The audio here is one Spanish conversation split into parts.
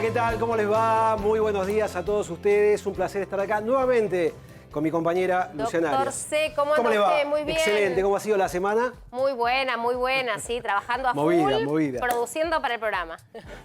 ¿qué tal? ¿Cómo les va? Muy buenos días a todos ustedes. Un placer estar acá nuevamente con mi compañera Luciana Doctor Arias. C, ¿cómo anda le va? usted? Muy bien. Excelente. ¿Cómo ha sido la semana? Muy buena, sí, trabajando a Movida, full, movida. produciendo para el programa.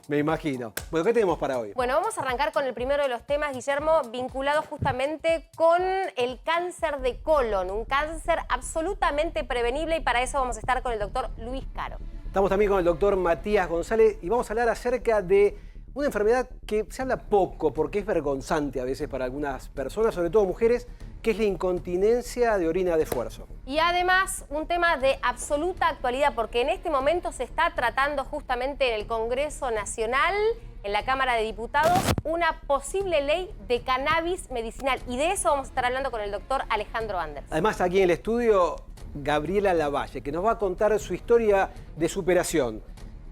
Me imagino. Bueno, ¿qué tenemos para hoy? Bueno, vamos a arrancar con el primero de los temas, Guillermo, vinculado justamente con el cáncer de colon, un cáncer absolutamente prevenible, y para eso vamos a estar con el doctor Luis Caro. Estamos también con el doctor Matías González y vamos a hablar acerca de una enfermedad que se habla poco porque es vergonzante a veces para algunas personas, sobre todo mujeres, que es la incontinencia de orina de esfuerzo. Y además, un tema de absoluta actualidad, porque en este momento se está tratando justamente en el Congreso Nacional, en la Cámara de Diputados, una posible ley de cannabis medicinal. Y de eso vamos a estar hablando con el doctor Alejandro Anders. Además, aquí en el estudio, Gabriela Lavalle, que nos va a contar su historia de superación.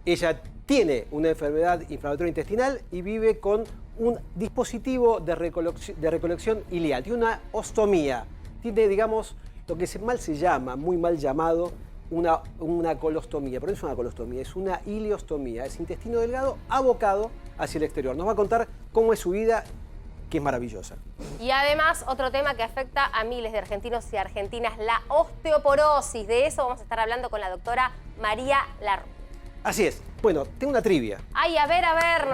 Ella tiene una enfermedad inflamatoria intestinal y vive con un dispositivo de recolección ileal. Tiene una ostomía. Tiene, digamos, lo que mal se llama, muy mal llamado, una colostomía. Pero no es una colostomía, es una ileostomía. Es intestino delgado abocado hacia el exterior. Nos va a contar cómo es su vida, que es maravillosa. Y además, otro tema que afecta a miles de argentinos y argentinas, la osteoporosis. De eso vamos a estar hablando con la doctora María Larro. Así es. Bueno, tengo una trivia. Ay, a ver,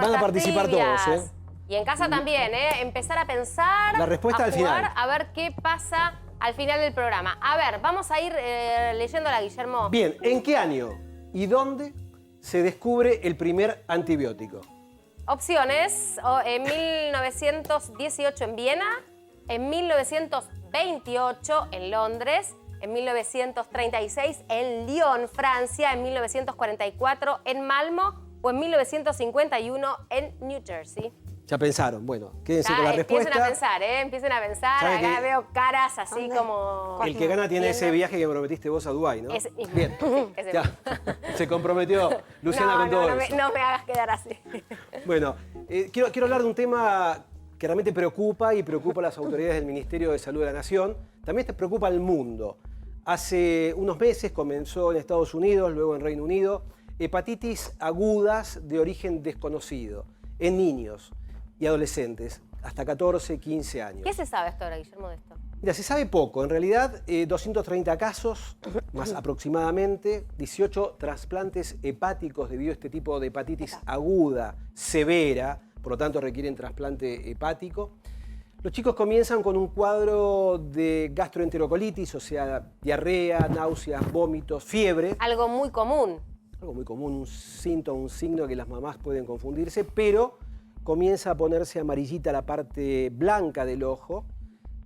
Van a participar trivias. todos, ¿eh? Y en casa también, ¿eh? Empezar a pensar, La respuesta a al jugar, final. a ver qué pasa al final del programa. A ver, vamos a ir leyéndola, Guillermo. Bien, ¿en qué año y dónde se descubre el primer antibiótico? Opciones: en 1918 en Viena, en 1928 en Londres, en 1936 en Lyon, Francia, en 1944 en Malmo o en 1951 en New Jersey. Ya pensaron. Bueno, quédense con la respuesta. Empiecen a pensar, ¿eh? Empiecen a pensar. ¿Sabe Acá que veo caras así como... El que gana tiene ese viaje que prometiste vos a Dubái, ¿no? Ese mismo. Bien, Ese ya. mismo. Se comprometió Luciana con todo eso. No me hagas quedar así. Bueno, quiero hablar de un tema que realmente preocupa y preocupa a las autoridades del Ministerio de Salud de la Nación. También te preocupa al mundo. Hace unos meses comenzó en Estados Unidos, luego en Reino Unido, hepatitis agudas de origen desconocido en niños y adolescentes, hasta 14, 15 años. ¿Qué se sabe hasta ahora, Guillermo, de esto? Mira, se sabe poco. En realidad, 230 casos, más aproximadamente, 18 trasplantes hepáticos debido a este tipo de hepatitis aguda, severa, por lo tanto requieren trasplante hepático. Los chicos comienzan con un cuadro de gastroenterocolitis, o sea, diarrea, náuseas, vómitos, fiebre. Algo muy común. Algo muy común, un síntoma, un signo que las mamás pueden confundirse, pero comienza a ponerse amarillita la parte blanca del ojo,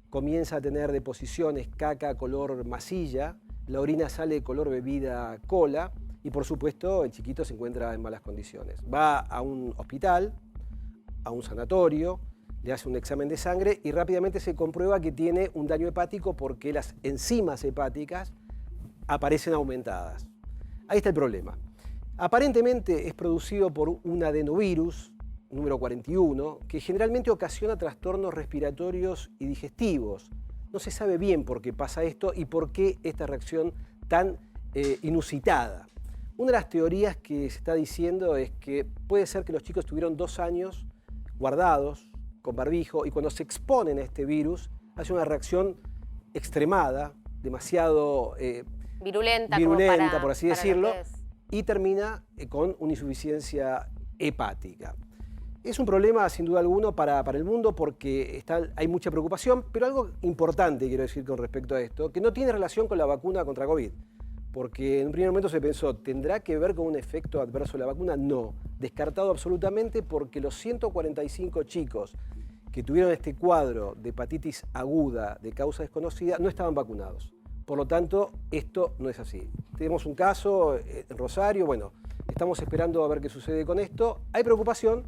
comienza a tener deposiciones, caca color masilla, la orina sale color bebida cola y por supuesto el chiquito se encuentra en malas condiciones. Va a un hospital, a un sanatorio, le hace un examen de sangre y rápidamente se comprueba que tiene un daño hepático porque las enzimas hepáticas aparecen aumentadas. Ahí está el problema. Aparentemente es producido por un adenovirus, número 41, que generalmente ocasiona trastornos respiratorios y digestivos. No se sabe bien por qué pasa esto y por qué esta reacción tan inusitada. Una de las teorías que se está diciendo es que puede ser que los chicos tuvieron 2 años guardados con barbijo y cuando se exponen a este virus hace una reacción extremada, demasiado Virulenta, por así decirlo, y termina con una insuficiencia hepática. Es un problema, sin duda alguna, para el mundo porque hay mucha preocupación, pero algo importante quiero decir con respecto a esto, que no tiene relación con la vacuna contra COVID. Porque en un primer momento se pensó, ¿tendrá que ver con un efecto adverso de la vacuna? No, descartado absolutamente porque los 145 chicos que tuvieron este cuadro de hepatitis aguda de causa desconocida no estaban vacunados. Por lo tanto, esto no es así. Tenemos un caso en Rosario, bueno, estamos esperando a ver qué sucede con esto. Hay preocupación.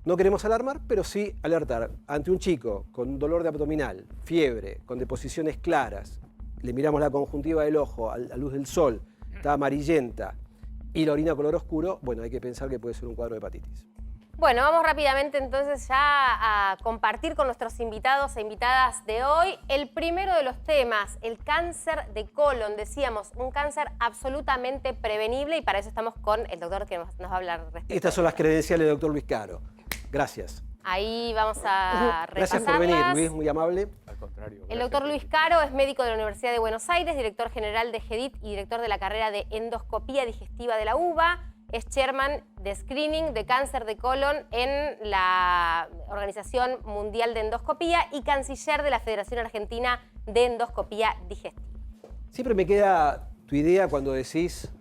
No queremos alarmar, pero sí alertar. Ante un chico con dolor de abdominal, fiebre, con deposiciones claras, le miramos la conjuntiva del ojo a la luz del sol, está amarillenta y la orina color oscuro, bueno, hay que pensar que puede ser un cuadro de hepatitis. Bueno, vamos rápidamente entonces ya a compartir con nuestros invitados e invitadas de hoy el primero de los temas, el cáncer de colon. Decíamos, un cáncer absolutamente prevenible y para eso estamos con el doctor que nos va a hablar respecto. Estas son las credenciales del doctor Luis Caro. Gracias. Ahí vamos a repasarlas. Gracias por venir, Luis, muy amable. Al contrario. El doctor Luis Caro es médico de la Universidad de Buenos Aires, director general de GEDIT y director de la carrera de endoscopía digestiva de la UBA. Es chairman de screening de cáncer de colon en la Organización Mundial de Endoscopía y canciller de la Federación Argentina de Endoscopía Digestiva. Siempre me queda tu idea cuando decís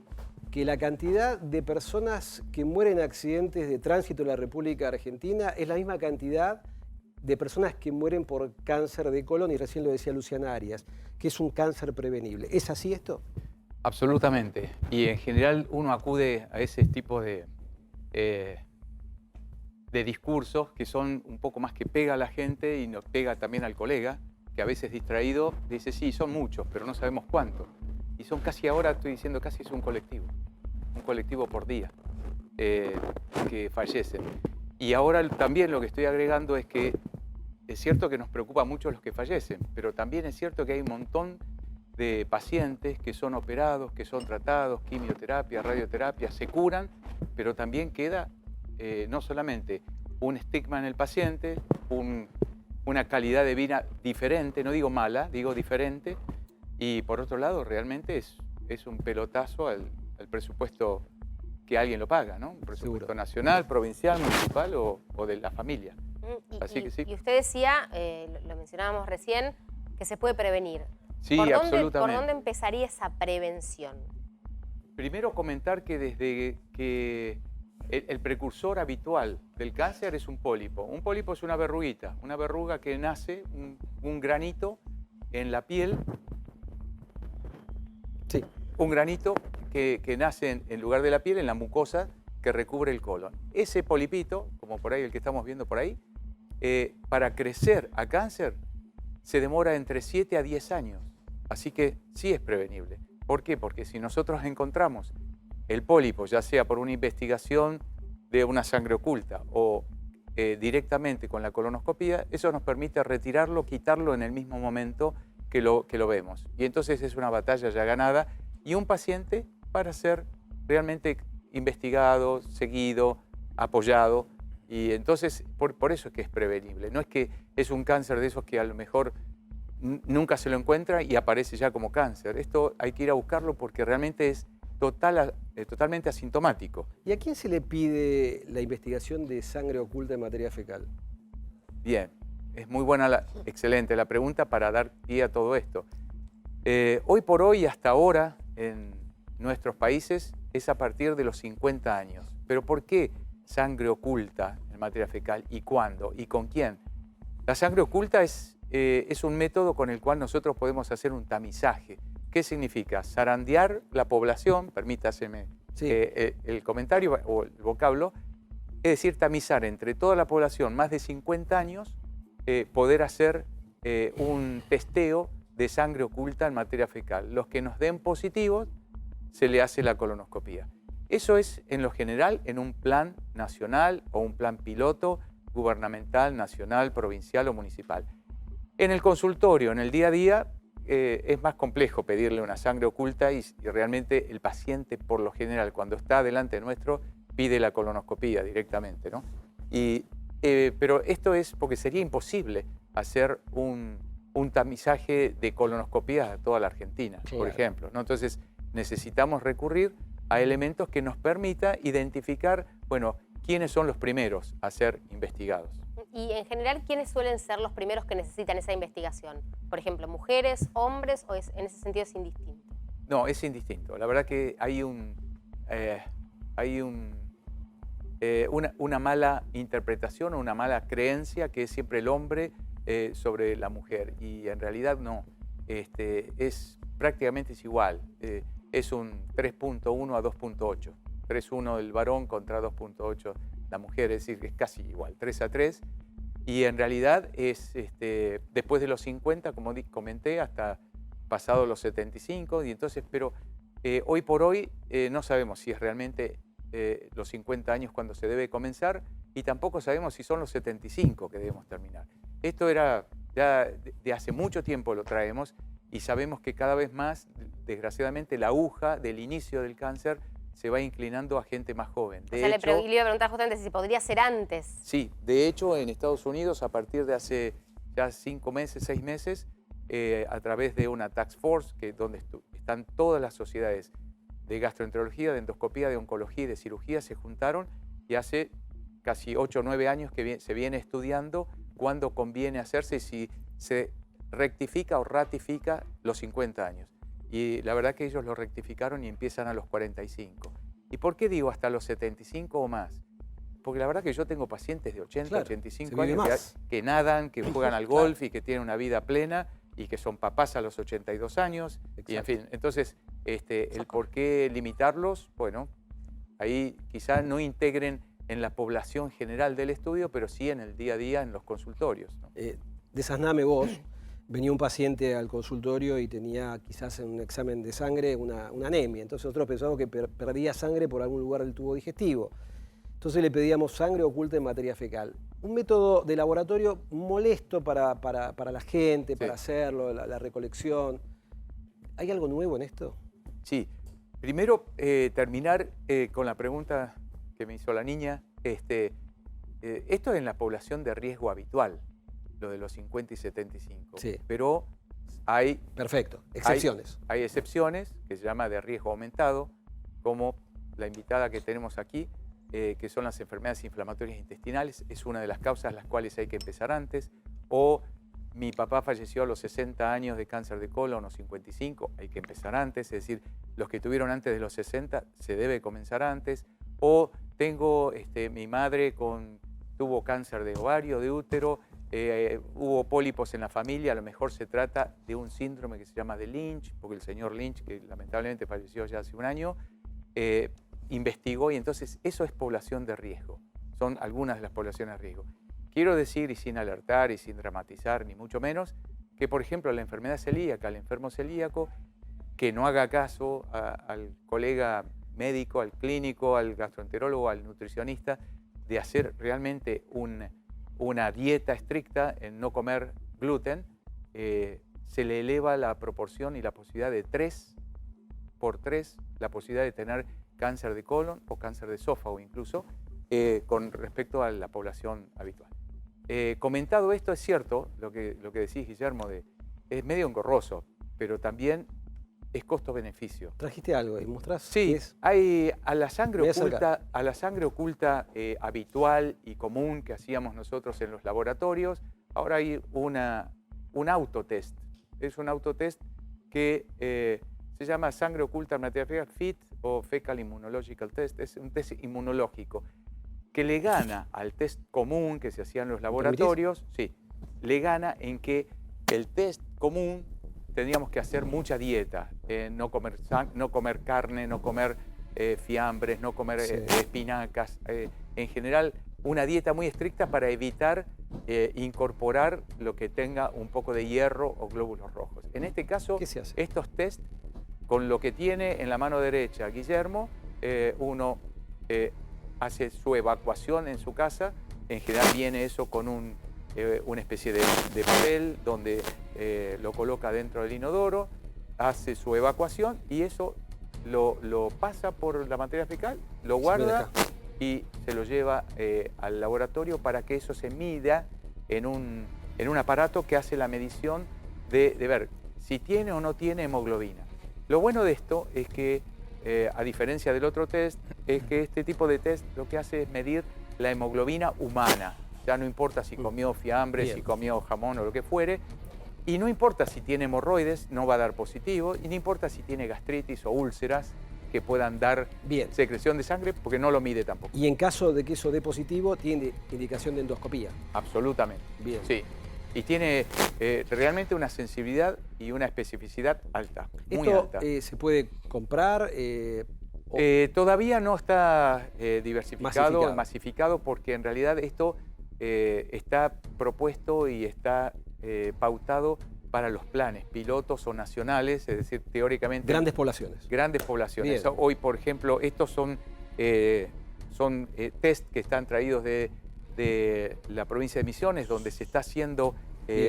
que la cantidad de personas que mueren en accidentes de tránsito en la República Argentina es la misma cantidad de personas que mueren por cáncer de colon, y recién lo decía Luciana Arias, que es un cáncer prevenible. ¿Es así esto? Absolutamente. Y en general uno acude a ese tipo de discursos que son un poco más que pega a la gente y nos pega también al colega, que a veces distraído dice, sí, son muchos, pero no sabemos cuántos. Y son casi, ahora estoy diciendo, casi es un colectivo por día que fallecen. Y ahora también lo que estoy agregando es que es cierto que nos preocupa mucho los que fallecen, pero también es cierto que hay un montón de pacientes que son operados, que son tratados, quimioterapia, radioterapia, se curan, pero también queda no solamente un estigma en el paciente, una calidad de vida diferente, no digo mala, digo diferente, y por otro lado realmente es un pelotazo al presupuesto que alguien lo paga, ¿no? Un presupuesto Seguro. Nacional, provincial, municipal o de la familia. Así que sí. Y usted decía, lo mencionábamos recién, que se puede prevenir. Sí, ¿Por dónde empezaría esa prevención? Primero comentar que desde que el precursor habitual del cáncer es un pólipo. Un pólipo es una verruguita, una verruga que nace, un granito en la piel. Sí. Un granito que nace en lugar de la piel, en la mucosa que recubre el colon. Ese polipito, como por ahí el que estamos viendo por ahí, para crecer a cáncer se demora entre 7 a 10 años. Así que sí es prevenible. ¿Por qué? Porque si nosotros encontramos el pólipo, ya sea por una investigación de una sangre oculta o directamente con la colonoscopía, eso nos permite retirarlo, quitarlo en el mismo momento que lo vemos. Y entonces es una batalla ya ganada y un paciente para ser realmente investigado, seguido, apoyado. Y entonces, por eso es que es prevenible. No es que es un cáncer de esos que a lo mejor nunca se lo encuentra y aparece ya como cáncer. Esto hay que ir a buscarlo porque realmente es totalmente asintomático. ¿Y a quién se le pide la investigación de sangre oculta en materia fecal? Bien, es muy buena, excelente la pregunta para dar pie a todo esto. Hoy por hoy, hasta ahora, en nuestros países, es a partir de los 50 años. ¿Pero por qué sangre oculta en materia fecal? ¿Y cuándo? ¿Y con quién? La sangre oculta es un método con el cual nosotros podemos hacer un tamizaje. ¿Qué significa? Zarandear la población, permítaseme el comentario o el vocablo, es decir, tamizar entre toda la población más de 50 años, poder hacer un testeo de sangre oculta en materia fecal. Los que nos den positivos, se le hace la colonoscopía. Eso es, en lo general, en un plan nacional o un plan piloto gubernamental, nacional, provincial o municipal. En el consultorio, en el día a día, es más complejo pedirle una sangre oculta y realmente el paciente, por lo general, cuando está delante nuestro, pide la colonoscopía directamente, ¿no? Pero esto es porque sería imposible hacer un tamizaje de colonoscopías a toda la Argentina, Claro. por ejemplo, ¿no? Entonces necesitamos recurrir a elementos que nos permita identificar, bueno, quiénes son los primeros a ser investigados. Y en general, ¿quiénes suelen ser los primeros que necesitan esa investigación? Por ejemplo, ¿mujeres, hombres o en ese sentido es indistinto? No, es indistinto. La verdad que hay una mala interpretación o una mala creencia que es siempre el hombre sobre la mujer. Y en realidad no. Prácticamente es igual. Es un 3.1 a 2.8. 3.1 el varón contra 2.8 la mujer, es decir, que es casi igual, 3 a 3. Y en realidad es después de los 50, como comenté, hasta pasado los 75. Y entonces, pero hoy por hoy no sabemos si es realmente los 50 años cuando se debe comenzar y tampoco sabemos si son los 75 que debemos terminar. Esto era ya de hace mucho tiempo lo traemos y sabemos que cada vez más, desgraciadamente, la aguja del inicio del cáncer se va inclinando a gente más joven. Le iba a preguntar justamente si podría ser antes. Sí, de hecho en Estados Unidos a partir de hace ya 5 meses, 6 meses, a través de una task force donde están todas las sociedades de gastroenterología, de endoscopía, de oncología y de cirugía, se juntaron y hace casi 8 o 9 años que se viene estudiando cuándo conviene hacerse y si se rectifica o ratifica los 50 años. Y la verdad que ellos lo rectificaron y empiezan a los 45. ¿Y por qué digo hasta los 75 o más? Porque la verdad que yo tengo pacientes de 80, claro, 85 años que nadan, que juegan al golf y que tienen una vida plena y que son papás a los 82 años. Exacto. Y en fin, entonces, el por qué limitarlos, bueno, ahí quizá no integren en la población general del estudio, pero sí en el día a día en los consultorios, ¿no? Desazname vos. Venía un paciente al consultorio y tenía quizás en un examen de sangre una anemia. Entonces nosotros pensamos que perdía sangre por algún lugar del tubo digestivo. Entonces le pedíamos sangre oculta en materia fecal. Un método de laboratorio molesto para la gente, sí, para hacerlo, la recolección. ¿Hay algo nuevo en esto? Sí. Primero, terminar con la pregunta que me hizo la niña. Esto es en la población de riesgo habitual, lo de los 50 y 75. Sí. Pero hay... Perfecto. Excepciones. Hay excepciones que se llama de riesgo aumentado, como la invitada que tenemos aquí, que son las enfermedades inflamatorias intestinales. Es una de las causas las cuales hay que empezar antes. O mi papá falleció a los 60 años de cáncer de colon o 55, hay que empezar antes. Es decir, los que tuvieron antes de los 60 se debe comenzar antes. O tengo mi madre tuvo cáncer de ovario, de útero, hubo pólipos en la familia, a lo mejor se trata de un síndrome que se llama de Lynch, porque el señor Lynch, que lamentablemente falleció ya hace un año, investigó y entonces eso es población de riesgo. Son algunas de las poblaciones de riesgo. Quiero decir, y sin alertar y sin dramatizar, ni mucho menos, que por ejemplo la enfermedad celíaca, el enfermo celíaco, que no haga caso al colega médico, al clínico, al gastroenterólogo, al nutricionista, de hacer realmente una dieta estricta en no comer gluten, se le eleva la proporción y la posibilidad de 3 por 3, la posibilidad de tener cáncer de colon o cáncer de esófago incluso, con respecto a la población habitual. Comentado esto, es cierto, lo que decís, Guillermo, es medio engorroso, pero también es costo-beneficio. ¿Trajiste algo y mostrás? Sí, hay a la sangre oculta habitual y común que hacíamos nosotros en los laboratorios. Ahora hay un autotest. Es un autotest que se llama sangre oculta en materia fecal, FIT o Fecal Immunological Test. Es un test inmunológico que le gana al test común que se hacía en los laboratorios. Sí, le gana en que el test común tendríamos que hacer mucha dieta, no comer carne, no comer fiambres, no comer espinacas, en general una dieta muy estricta para evitar incorporar lo que tenga un poco de hierro o glóbulos rojos. En este caso, ¿qué se hace? Estos test, con lo que tiene en la mano derecha Guillermo, uno hace su evacuación en su casa, en general viene eso con una especie de papel donde lo coloca dentro del inodoro, hace su evacuación y eso lo pasa por la materia fecal, lo guarda y se lo lleva al laboratorio para que eso se mida en un aparato que hace la medición de ver si tiene o no tiene hemoglobina. Lo bueno de esto es que, a diferencia del otro test, es que este tipo de test lo que hace es medir la hemoglobina humana. Ya no importa si comió fiambre, si comió jamón o lo que fuere, y no importa si tiene hemorroides, no va a dar positivo, y no importa si tiene gastritis o úlceras que puedan dar secreción de sangre, porque no lo mide tampoco. Y en caso de que eso dé positivo, tiene indicación de endoscopía. Absolutamente. Bien. Sí. Y tiene realmente una sensibilidad y una especificidad alta, muy alta. ¿Se puede comprar? Todavía no está diversificado, masificado, porque en realidad esto está propuesto y está pautado para los planes pilotos o nacionales, es decir, teóricamente... Grandes poblaciones. Grandes poblaciones. Hoy, por ejemplo, estos son test que están traídos de de la provincia de Misiones, donde se está haciendo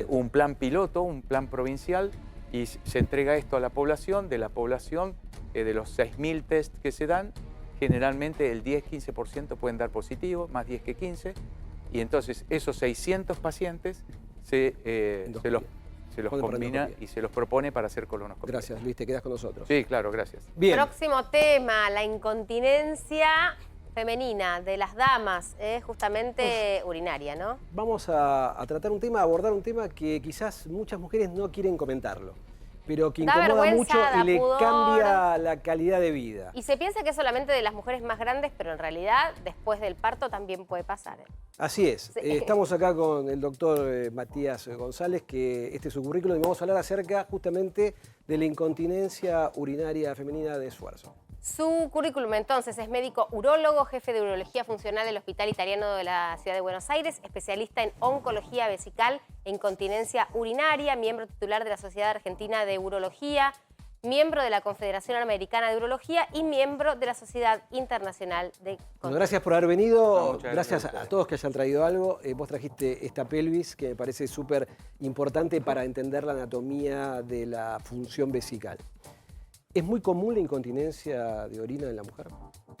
un plan piloto, un plan provincial, y se entrega esto a la población. De la población, de los 6.000 test que se dan, generalmente el 10-15% pueden dar positivo, más 10 que 15, y entonces esos 600 pacientes se los combina y se los propone para hacer colonoscopia. Gracias, Luis, te quedas con nosotros. Sí, claro, gracias. Bien. Próximo tema, la incontinencia femenina de las damas, justamente urinaria, ¿no? Vamos a tratar un tema, a abordar un tema que quizás muchas mujeres no quieren comentarlo, pero que Da incomoda vergüenza, mucho da y le pudor. cambia la calidad de vida. Y se piensa que es solamente de las mujeres más grandes, pero en realidad después del parto también puede pasar. Así es. Sí. Estamos acá con el doctor Matías González, que este es su currículum, y vamos a hablar acerca justamente de la incontinencia urinaria femenina de esfuerzo. Su currículum entonces es médico urólogo, jefe de urología funcional del Hospital Italiano de la Ciudad de Buenos Aires, especialista en oncología vesical e incontinencia urinaria, miembro titular de la Sociedad Argentina de Urología, miembro de la Confederación Americana de Urología y miembro de la Sociedad Internacional de Bueno, gracias por haber venido. No, muchas gracias gracias a todos que hayan traído algo. Vos trajiste esta pelvis que me parece súper importante para entender la anatomía de la función vesical. ¿Es muy común la incontinencia de orina en la mujer?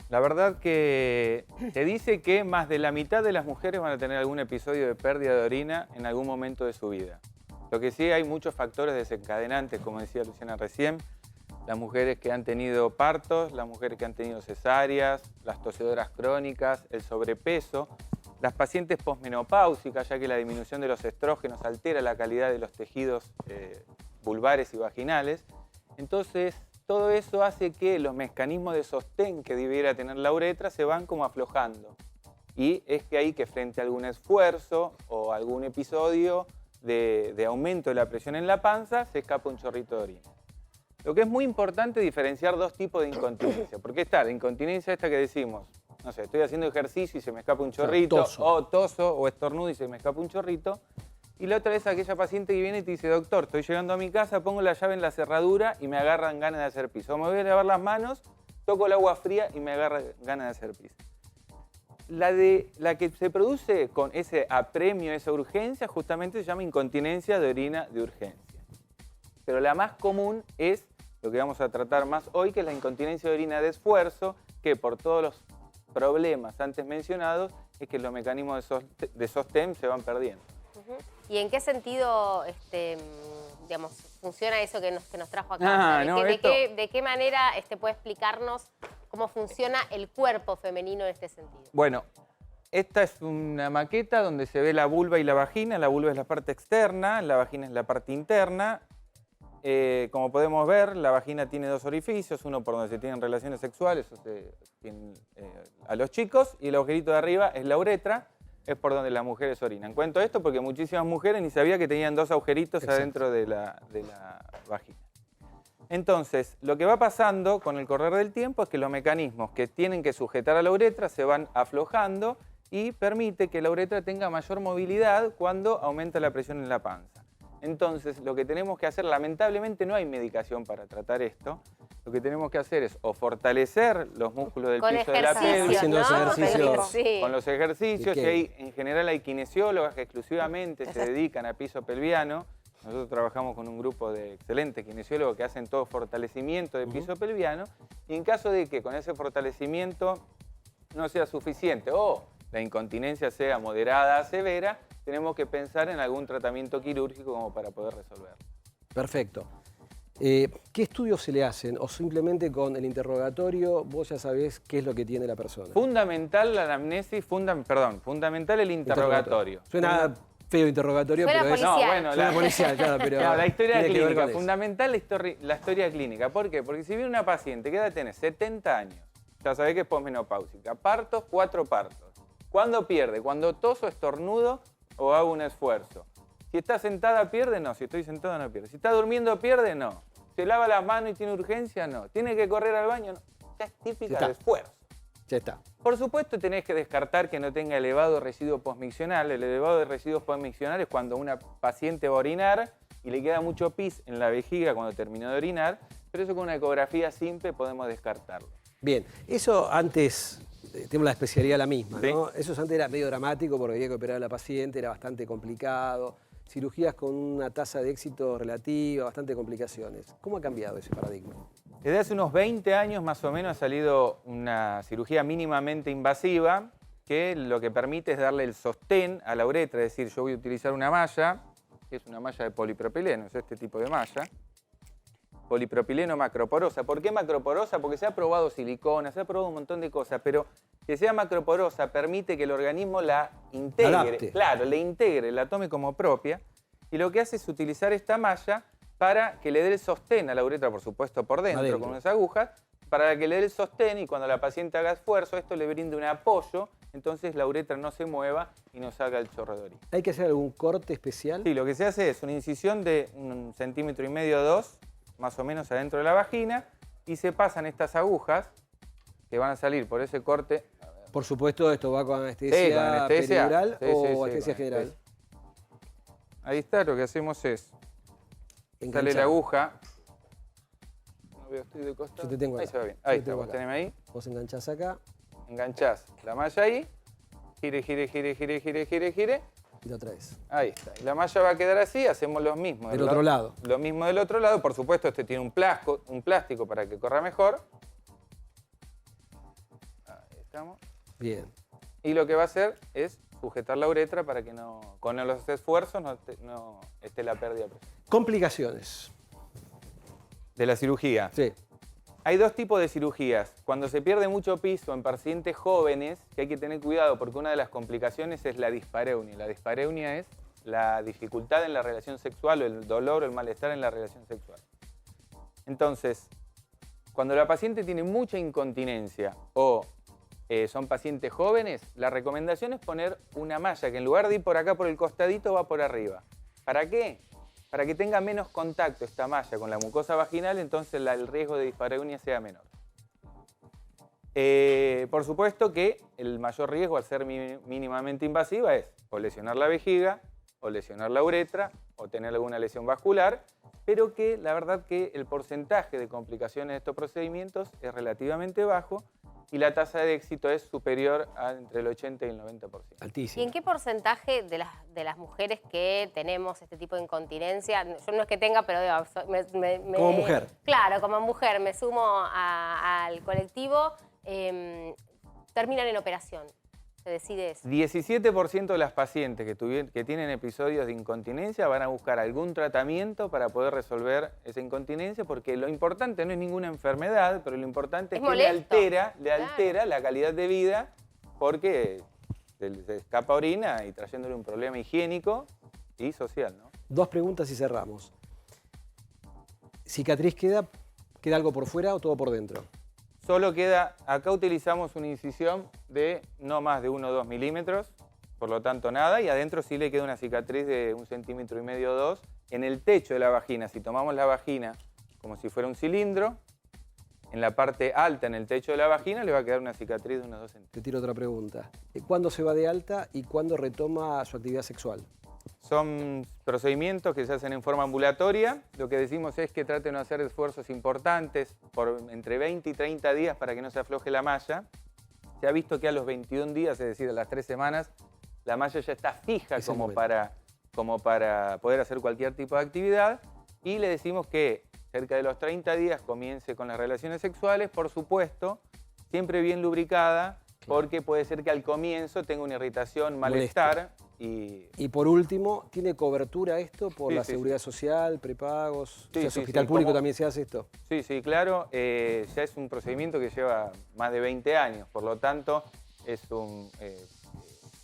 La verdad que se dice que más de la mitad de las mujeres van a tener algún episodio de pérdida de orina en algún momento de su vida. Lo que sí, hay muchos factores desencadenantes, como decía Luciana recién. Las mujeres que han tenido partos, las mujeres que han tenido cesáreas, las tosedoras crónicas, el sobrepeso, las pacientes posmenopáusicas, ya que la disminución de los estrógenos altera la calidad de los tejidos vulvares y vaginales. Entonces, todo eso hace que los mecanismos de sostén que debiera tener la uretra se van como aflojando. Y es que ahí que frente a algún esfuerzo o algún episodio de aumento de la presión en la panza, se escapa un chorrito de orina. Lo que es muy importante es diferenciar dos tipos de incontinencia. Porque está la incontinencia esta que decimos, no sé, estoy haciendo ejercicio y se me escapa un chorrito, o toso o estornudo y se me escapa un chorrito. Y la otra es aquella paciente que viene y te dice, doctor, estoy llegando a mi casa, pongo la llave en la cerradura y me agarran ganas de hacer pis. O me voy a lavar las manos, toco el agua fría y me agarran ganas de hacer pis. La que se produce con ese apremio, esa urgencia, justamente se llama incontinencia de orina de urgencia. Pero la más común es lo que vamos a tratar más hoy, que es la incontinencia de orina de esfuerzo, que por todos los problemas antes mencionados, es que los mecanismos de sostén se van perdiendo. ¿Y en qué sentido digamos, funciona eso que nos trajo acá? ¿De qué manera puede explicarnos cómo funciona el cuerpo femenino en este sentido? Bueno, esta es una maqueta donde se ve la vulva y la vagina. La vulva es la parte externa, la vagina es la parte interna. Como podemos ver, la vagina tiene dos orificios, uno por donde se tienen relaciones sexuales a los chicos, y el agujerito de arriba es la uretra, es por donde las mujeres orinan. Cuento esto porque muchísimas mujeres ni sabían que tenían dos agujeritos adentro de la vagina. Entonces, lo que va pasando con el correr del tiempo es que los mecanismos que tienen que sujetar a la uretra se van aflojando y permite que la uretra tenga mayor movilidad cuando aumenta la presión en la panza. Entonces, lo que tenemos que hacer, lamentablemente no hay medicación para tratar esto, lo que tenemos que hacer es o fortalecer los músculos del piso de la pelvis, haciendo los ejercicios. con los ejercicios, y ahí en general hay kinesiólogas que exclusivamente se dedican a piso pelviano. Nosotros trabajamos con un grupo de excelentes kinesiólogos que hacen todo fortalecimiento de piso pelviano, y en caso de que con ese fortalecimiento no sea suficiente o la incontinencia sea moderada a severa, tenemos que pensar en algún tratamiento quirúrgico como para poder resolverlo. Perfecto. ¿Qué estudios se le hacen? ¿O simplemente con el interrogatorio vos ya sabés qué es lo que tiene la persona? Fundamental la anamnesis, fundamental el interrogatorio. Suena feo interrogatorio, Suena pero es... policial. No, bueno, Suena policial, claro, pero claro, la historia tiene que ver clínica, con eso. fundamental la historia clínica. ¿Por qué? Porque si viene una paciente que edad tiene 70 años, ya sabés que es posmenopáusica, partos, 4 partos. ¿Cuándo pierde? Cuando toso, estornudo o hago un esfuerzo. Si está sentada, pierde, no. Si estoy sentado, no pierde. Si está durmiendo, pierde, no. ¿Se lava las manos y tiene urgencia? No. ¿Tiene que correr al baño? No. Ya es típica de esfuerzo. Ya está. Por supuesto, tenés que descartar que no tenga elevado residuo posmiccional. El elevado de residuos posmiccionales es cuando una paciente va a orinar y le queda mucho pis en la vejiga cuando terminó de orinar, pero eso con una ecografía simple podemos descartarlo. Bien, eso antes tenemos la especialidad la misma, Sí. ¿no? Eso antes era medio dramático porque había que operar a la paciente, era bastante complicado. Cirugías con una tasa de éxito relativa, bastante complicaciones. ¿Cómo ha cambiado ese paradigma? Desde hace unos 20 años más o menos ha salido una cirugía mínimamente invasiva que lo que permite es darle el sostén a la uretra, es decir, yo voy a utilizar una malla, que es una malla de polipropileno, es este tipo de malla, polipropileno macroporosa. ¿Por qué macroporosa? Porque se ha probado silicona, se ha probado un montón de cosas, pero que sea macroporosa permite que el organismo la integre, Adapte. claro, la integre, la tome como propia, y lo que hace es utilizar esta malla para que le dé el sostén a la uretra, por supuesto, por dentro, Adentro. con unas agujas, para que le dé el sostén y cuando la paciente haga esfuerzo, esto le brinde un apoyo, entonces la uretra no se mueva y no salga el chorro de orina. ¿Hay que hacer algún corte especial? Sí, lo que se hace es una incisión de 1,5 centímetros o 2, más o menos adentro de la vagina, y se pasan estas agujas que van a salir por ese corte. Por supuesto, esto va con anestesia, Sí, con anestesia. peridural Sí, o sí, sí, anestesia con general. anestesia. Ahí está, lo que hacemos es, sale Enganchar. la aguja. No veo, estoy de costado. Yo te tengo ahí acá. se va bien. Yo Ahí te está, tengo vos acá. tenés ahí. Vos enganchás acá Enganchás la malla ahí. Gire, gire, gire, gire, gire, gire, gire. y lo traes. Ahí está. Y la malla va a quedar así, hacemos lo mismo. Del otro lado. Lo mismo del otro lado. Por supuesto, este tiene un plástico para que corra mejor. Ahí estamos. Bien. Y lo que va a hacer es sujetar la uretra para que con los esfuerzos no esté la pérdida presente. Complicaciones. De la cirugía. Sí. Hay dos tipos de cirugías. Cuando se pierde mucho piso en pacientes jóvenes, que hay que tener cuidado porque una de las complicaciones es la dispareunia. La dispareunia es la dificultad en la relación sexual o el dolor o el malestar en la relación sexual. Entonces, cuando la paciente tiene mucha incontinencia o son pacientes jóvenes, la recomendación es poner una malla que en lugar de ir por acá por el costadito va por arriba. ¿Para qué? Para que tenga menos contacto esta malla con la mucosa vaginal, entonces el riesgo de dispareunia sea menor. Por supuesto que el mayor riesgo al ser mínimamente invasiva es o lesionar la vejiga, o lesionar la uretra, o tener alguna lesión vascular, pero que la verdad que el porcentaje de complicaciones de estos procedimientos es relativamente bajo y la tasa de éxito es superior a entre el 80 y el 90%. ¿Y Altísimo. en qué porcentaje de las mujeres que tenemos este tipo de incontinencia, yo no es que tenga, pero digo, Como mujer. Claro, como mujer, me sumo al colectivo, terminan en operación? Se decide eso. 17% de las pacientes que tienen episodios de incontinencia van a buscar algún tratamiento para poder resolver esa incontinencia, porque lo importante no es ninguna enfermedad, pero lo importante es que molesto. le altera la calidad de vida porque se escapa orina y trayéndole un problema higiénico y social, ¿no? Dos preguntas y cerramos. ¿Cicatriz queda algo por fuera o todo por dentro? Solo queda, acá utilizamos una incisión de no más de 1 o 2 milímetros, por lo tanto nada, y adentro sí le queda una cicatriz de 1,5 centímetros o 2 en el techo de la vagina. Si tomamos la vagina como si fuera un cilindro, en la parte alta, en el techo de la vagina, le va a quedar una cicatriz de unos 2 centímetros. Te tiro otra pregunta. ¿Cuándo se va de alta y cuándo retoma su actividad sexual? Son procedimientos que se hacen en forma ambulatoria. Lo que decimos es que traten de hacer esfuerzos importantes por entre 20 y 30 días para que no se afloje la malla. Se ha visto que a los 21 días, es decir, a las 3 semanas, la malla ya está fija Es el como momento. para poder hacer cualquier tipo de actividad. Y le decimos que cerca de los 30 días comience con las relaciones sexuales, por supuesto, siempre bien lubricada, porque puede ser que al comienzo tenga una irritación, malestar. Y por último, ¿tiene cobertura esto por Sí, la sí, seguridad social, prepagos? Sí, ¿En sí, hospital sí, público como- también se hace esto? Sí, sí, claro. Ya es un procedimiento que lleva más de 20 años, por lo tanto,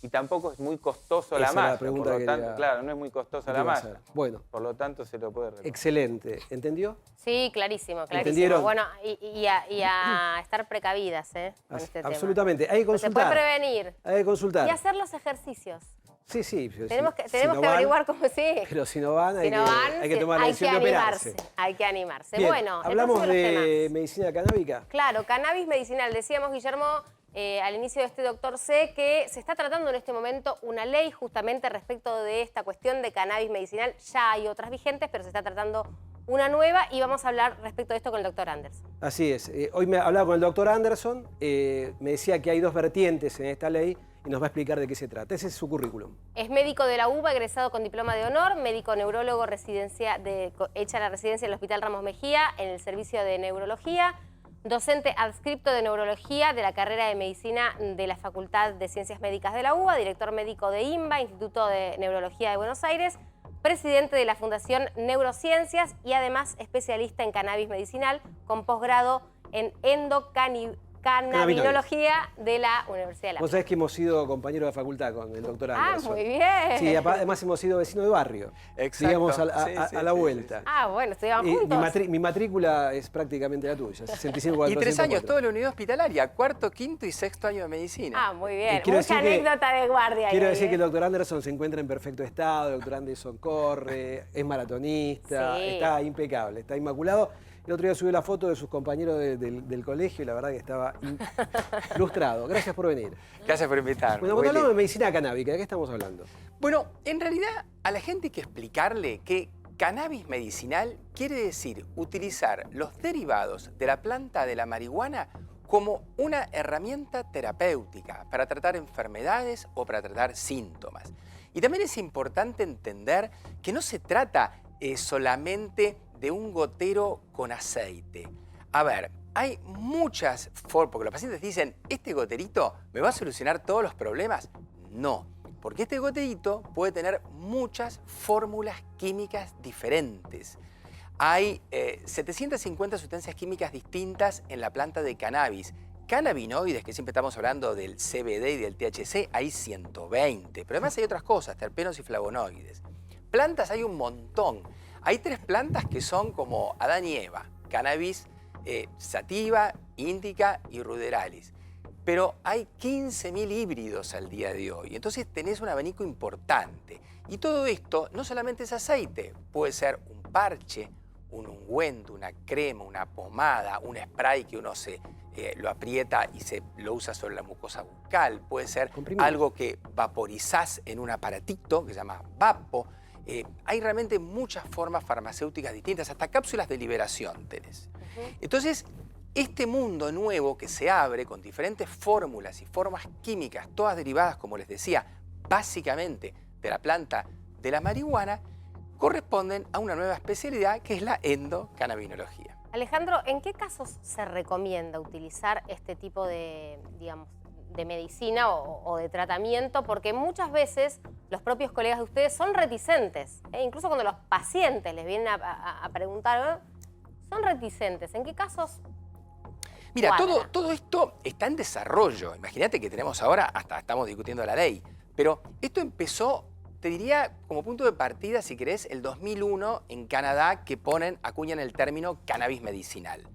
y tampoco es muy costoso la Esa era la malla. pregunta Por lo que tanto, quería- claro, no es muy costosa ¿Qué la iba a malla. hacer? Bueno, Por lo tanto, se lo puede realizar. excelente. ¿Entendió? Sí, clarísimo, clarísimo. ¿Entendieron? Bueno, y a estar precavidas con este tema. Absolutamente. Hay que Pues se puede consultar. prevenir. Hay que consultar. Y hacer los ejercicios. Sí, sí. pero Tenemos si- que, si tenemos no que van, averiguar cómo sí. Pero si no van, Si no van, hay que sí, tomar la hay decisión que de animarse. operarse. Hay que animarse. Bien, Bueno, hablamos entonces los de temas. medicina canábica. Claro, cannabis medicinal. Decíamos, Guillermo, al inicio de este Doctor C, que se está tratando en este momento una ley justamente respecto de esta cuestión de cannabis medicinal. Ya hay otras vigentes, pero se está tratando una nueva y vamos a hablar respecto de esto con el doctor Anderson. Así es. Hoy me hablaba con el doctor Anderson, me decía que hay dos vertientes en esta ley y nos va a explicar de qué se trata. Ese es su currículum. Es médico de la UBA, egresado con diploma de honor, médico neurólogo hecha la residencia en el Hospital Ramos Mejía en el servicio de neurología, docente adscripto de neurología de la carrera de medicina de la Facultad de Ciencias Médicas de la UBA, director médico de INBA, Instituto de Neurología de Buenos Aires, presidente de la Fundación Neurociencias y además especialista en cannabis medicinal con posgrado en endocannabinología de la Universidad de La Vos sabés que hemos sido compañeros de facultad con el doctor Anderson. Muy bien. Sí, además hemos sido vecinos de barrio. Exacto. Digamos, a la Sí. vuelta. Bueno, estudiaban juntos. Mi matrícula es prácticamente la tuya, 65 Y 3 años, toda la unidad hospitalaria, cuarto, quinto y sexto año de medicina. Muy bien. Quiero Mucha decir que- anécdota de guardia. Quiero ahí, decir que el doctor Anderson se encuentra en perfecto estado, el doctor Anderson corre, es maratonista, Sí. está impecable, está inmaculado. El otro día subió la foto de sus compañeros del colegio y la verdad que estaba ilustrado. Gracias por venir. Gracias por invitarme. Bueno, cuando Willy. hablamos de medicina canábica, ¿de qué estamos hablando? Bueno, en realidad a la gente hay que explicarle que cannabis medicinal quiere decir utilizar los derivados de la planta de la marihuana como una herramienta terapéutica para tratar enfermedades o para tratar síntomas. Y también es importante entender que no se trata solamente de un gotero con aceite. A ver, hay muchas formas, porque los pacientes dicen, ¿este goterito me va a solucionar todos los problemas? No, porque este goterito puede tener muchas fórmulas químicas diferentes. Hay 750 sustancias químicas distintas en la planta de cannabis. Cannabinoides, que siempre estamos hablando del CBD y del THC, hay 120. Pero además hay otras cosas, terpenos y flavonoides. Plantas hay un montón. Hay 3 plantas que son como Adán y Eva. Cannabis sativa, índica y ruderalis. Pero hay 15.000 híbridos al día de hoy. Entonces tenés un abanico importante. Y todo esto no solamente es aceite. Puede ser un parche, un ungüento, una crema, una pomada, un spray que uno lo aprieta y lo usa sobre la mucosa bucal. Puede ser Comprimido. algo que vaporizás en un aparatito que se llama vapo. Hay realmente muchas formas farmacéuticas distintas, hasta cápsulas de liberación tenés. Entonces, este mundo nuevo que se abre con diferentes fórmulas y formas químicas, todas derivadas, como les decía, básicamente de la planta de la marihuana, corresponden a una nueva especialidad que es la endocannabinología. Alejandro, ¿en qué casos se recomienda utilizar este tipo de, digamos, de medicina o de tratamiento? Porque muchas veces los propios colegas de ustedes son reticentes, incluso cuando los pacientes les vienen a preguntar, son reticentes. ¿En qué casos? Mira, cuadra? todo esto está en desarrollo. Imagínate que tenemos ahora, hasta estamos discutiendo la ley, pero esto empezó, te diría, como punto de partida, si querés, el 2001 en Canadá, que acuñan el término cannabis medicinal.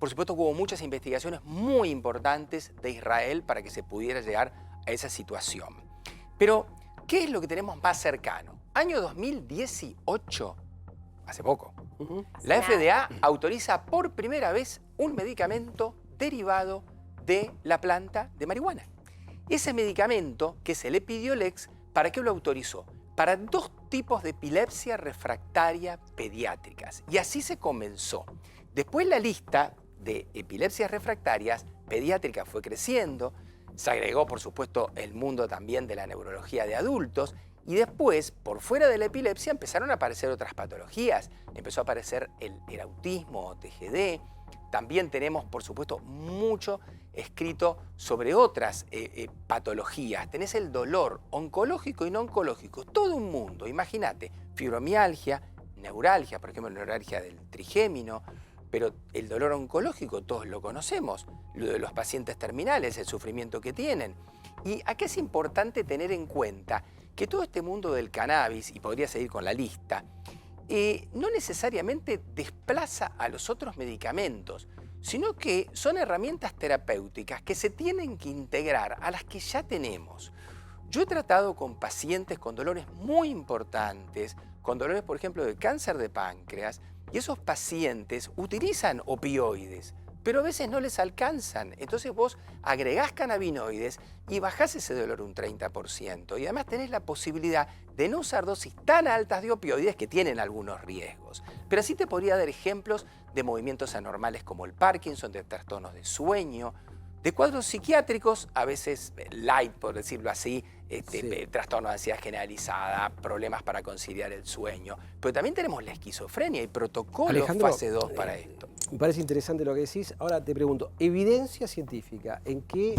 Por supuesto, hubo muchas investigaciones muy importantes de Israel para que se pudiera llegar a esa situación. Pero, ¿qué es lo que tenemos más cercano? Año 2018, hace poco, la FDA autoriza por primera vez un medicamento derivado de la planta de marihuana. Ese medicamento, que es el Epidiolex, ¿para qué lo autorizó? Para 2 tipos de epilepsia refractaria pediátricas. Y así se comenzó. Después la lista de epilepsias refractarias pediátricas fue creciendo, se agregó por supuesto el mundo también de la neurología de adultos y después, por fuera de la epilepsia, empezaron a aparecer otras patologías. Empezó a aparecer el autismo o TGD. También tenemos, por supuesto, mucho escrito sobre otras patologías. Tenés el dolor oncológico y no oncológico, todo un mundo. Imagínate, fibromialgia, neuralgia, por ejemplo, neuralgia del trigémino, pero el dolor oncológico todos lo conocemos, lo de los pacientes terminales, el sufrimiento que tienen. Y acá es importante tener en cuenta que todo este mundo del cannabis, y podría seguir con la lista, no necesariamente desplaza a los otros medicamentos, sino que son herramientas terapéuticas que se tienen que integrar a las que ya tenemos. Yo he tratado con pacientes con dolores muy importantes, con dolores, por ejemplo, de cáncer de páncreas, y esos pacientes utilizan opioides pero a veces no les alcanzan. Entonces vos agregás cannabinoides y bajás ese dolor un 30%. Y además tenés la posibilidad de no usar dosis tan altas de opioides que tienen algunos riesgos. Pero así te podría dar ejemplos de movimientos anormales como el Parkinson, de trastornos de sueño, de cuadros psiquiátricos, a veces light, por decirlo así, trastorno de ansiedad generalizada, problemas para conciliar el sueño. Pero también tenemos la esquizofrenia y protocolos Alejandro, fase 2 para esto. Me parece interesante lo que decís. Ahora te pregunto, evidencia científica, ¿en qué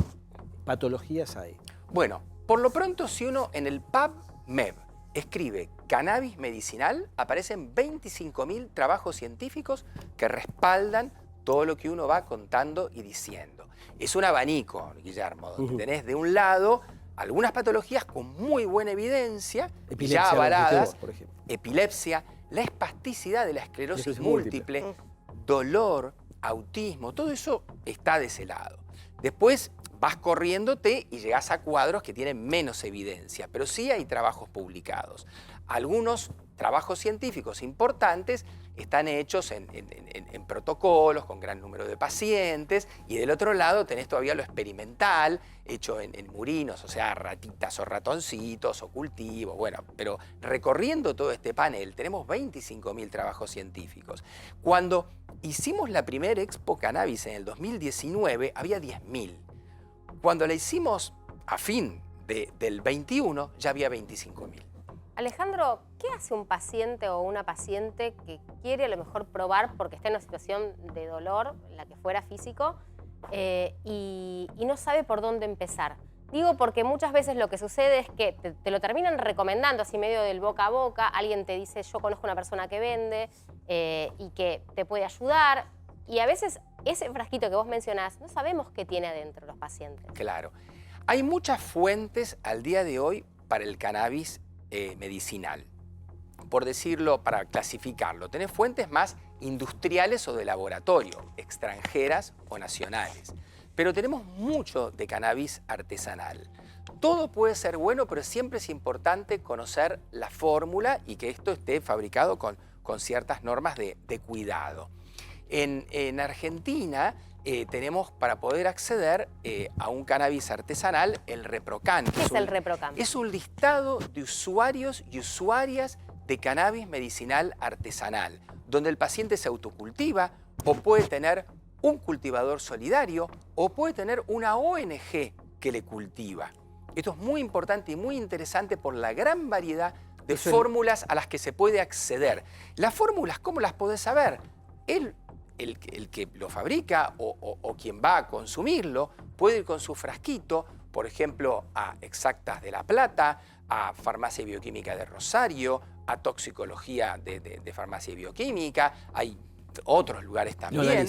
patologías hay? Bueno, por lo pronto, si uno en el PubMed escribe cannabis medicinal, aparecen 25.000 trabajos científicos que respaldan todo lo que uno va contando y diciendo. Es un abanico, Guillermo, donde tenés de un lado algunas patologías con muy buena evidencia, Epilepsia, ya avaladas, vos, por ejemplo. epilepsia, la espasticidad de la esclerosis múltiple, dolor, autismo, todo eso está de ese lado. Después vas corriéndote y llegás a cuadros que tienen menos evidencia, pero sí hay trabajos publicados. Algunos trabajos científicos importantes están hechos en protocolos con gran número de pacientes, y del otro lado tenés todavía lo experimental, hecho en murinos, o sea, ratitas o ratoncitos o cultivos, bueno, pero recorriendo todo este panel tenemos 25.000 trabajos científicos. Cuando hicimos la primera Expo Cannabis en el 2019 había 10.000. Cuando la hicimos a fin del 21 ya había 25.000. Alejandro, ¿qué hace un paciente o una paciente que quiere a lo mejor probar porque está en una situación de dolor, la que fuera físico, y no sabe por dónde empezar? Digo porque muchas veces lo que sucede es que te lo terminan recomendando así medio del boca a boca, alguien te dice yo conozco una persona que vende y que te puede ayudar, y a veces ese frasquito que vos mencionás no sabemos qué tiene adentro los pacientes. Claro. Hay muchas fuentes al día de hoy para el cannabis medicinal. Por decirlo, para clasificarlo, tenés fuentes más industriales o de laboratorio, extranjeras o nacionales. Pero tenemos mucho de cannabis artesanal. Todo puede ser bueno, pero siempre es importante conocer la fórmula y que esto esté fabricado con ciertas normas de cuidado. En Argentina tenemos para poder acceder a un cannabis artesanal el ReproCan. ¿Qué es el ReproCan? Es un listado de usuarios y usuarias de cannabis medicinal artesanal, donde el paciente se autocultiva o puede tener un cultivador solidario o puede tener una ONG que le cultiva. Esto es muy importante y muy interesante por la gran variedad de fórmulas a las que se puede acceder. Las fórmulas, ¿cómo las podés saber? El que lo fabrica o quien va a consumirlo puede ir con su frasquito, por ejemplo, a Exactas de La Plata, a Farmacia y Bioquímica de Rosario, a Toxicología de Farmacia y Bioquímica, hay otros lugares también.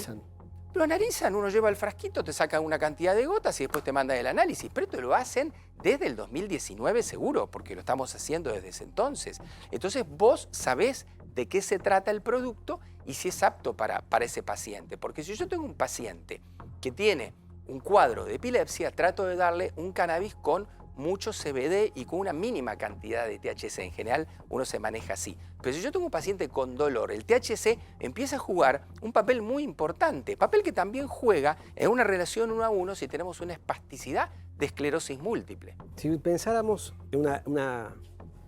Lo analizan, uno lleva el frasquito, te saca una cantidad de gotas y después te manda el análisis. Pero esto lo hacen desde el 2019 seguro, porque lo estamos haciendo desde ese entonces. Entonces vos sabés de qué se trata el producto y si es apto para ese paciente. Porque si yo tengo un paciente que tiene un cuadro de epilepsia, trato de darle un cannabis con mucho CBD y con una mínima cantidad de THC. En general uno se maneja así. Pero si yo tengo un paciente con dolor, el THC empieza a jugar un papel muy importante, papel que también juega en una relación 1 a 1 si tenemos una espasticidad de esclerosis múltiple. Si pensáramos en una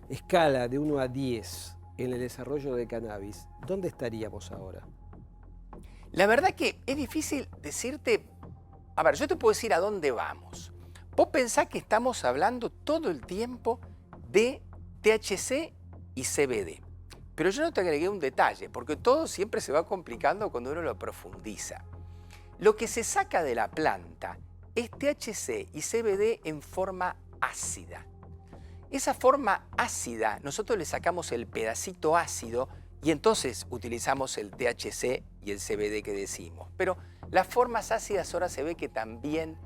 escala de 1 a 10 en el desarrollo de cannabis, ¿dónde estaríamos ahora? La verdad que es difícil decirte. A ver, yo te puedo decir a dónde vamos. Vos pensás que estamos hablando todo el tiempo de THC y CBD. Pero yo no te agregué un detalle, porque todo siempre se va complicando cuando uno lo profundiza. Lo que se saca de la planta es THC y CBD en forma ácida. Esa forma ácida, nosotros le sacamos el pedacito ácido y entonces utilizamos el THC y el CBD que decimos. Pero las formas ácidas ahora se ve que también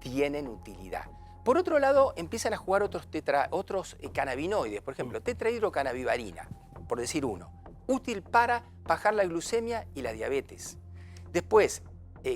tienen utilidad. Por otro lado, empiezan a jugar otros cannabinoides, por ejemplo, tetrahidrocannabivarina, por decir uno, útil para bajar la glucemia y la diabetes. Después,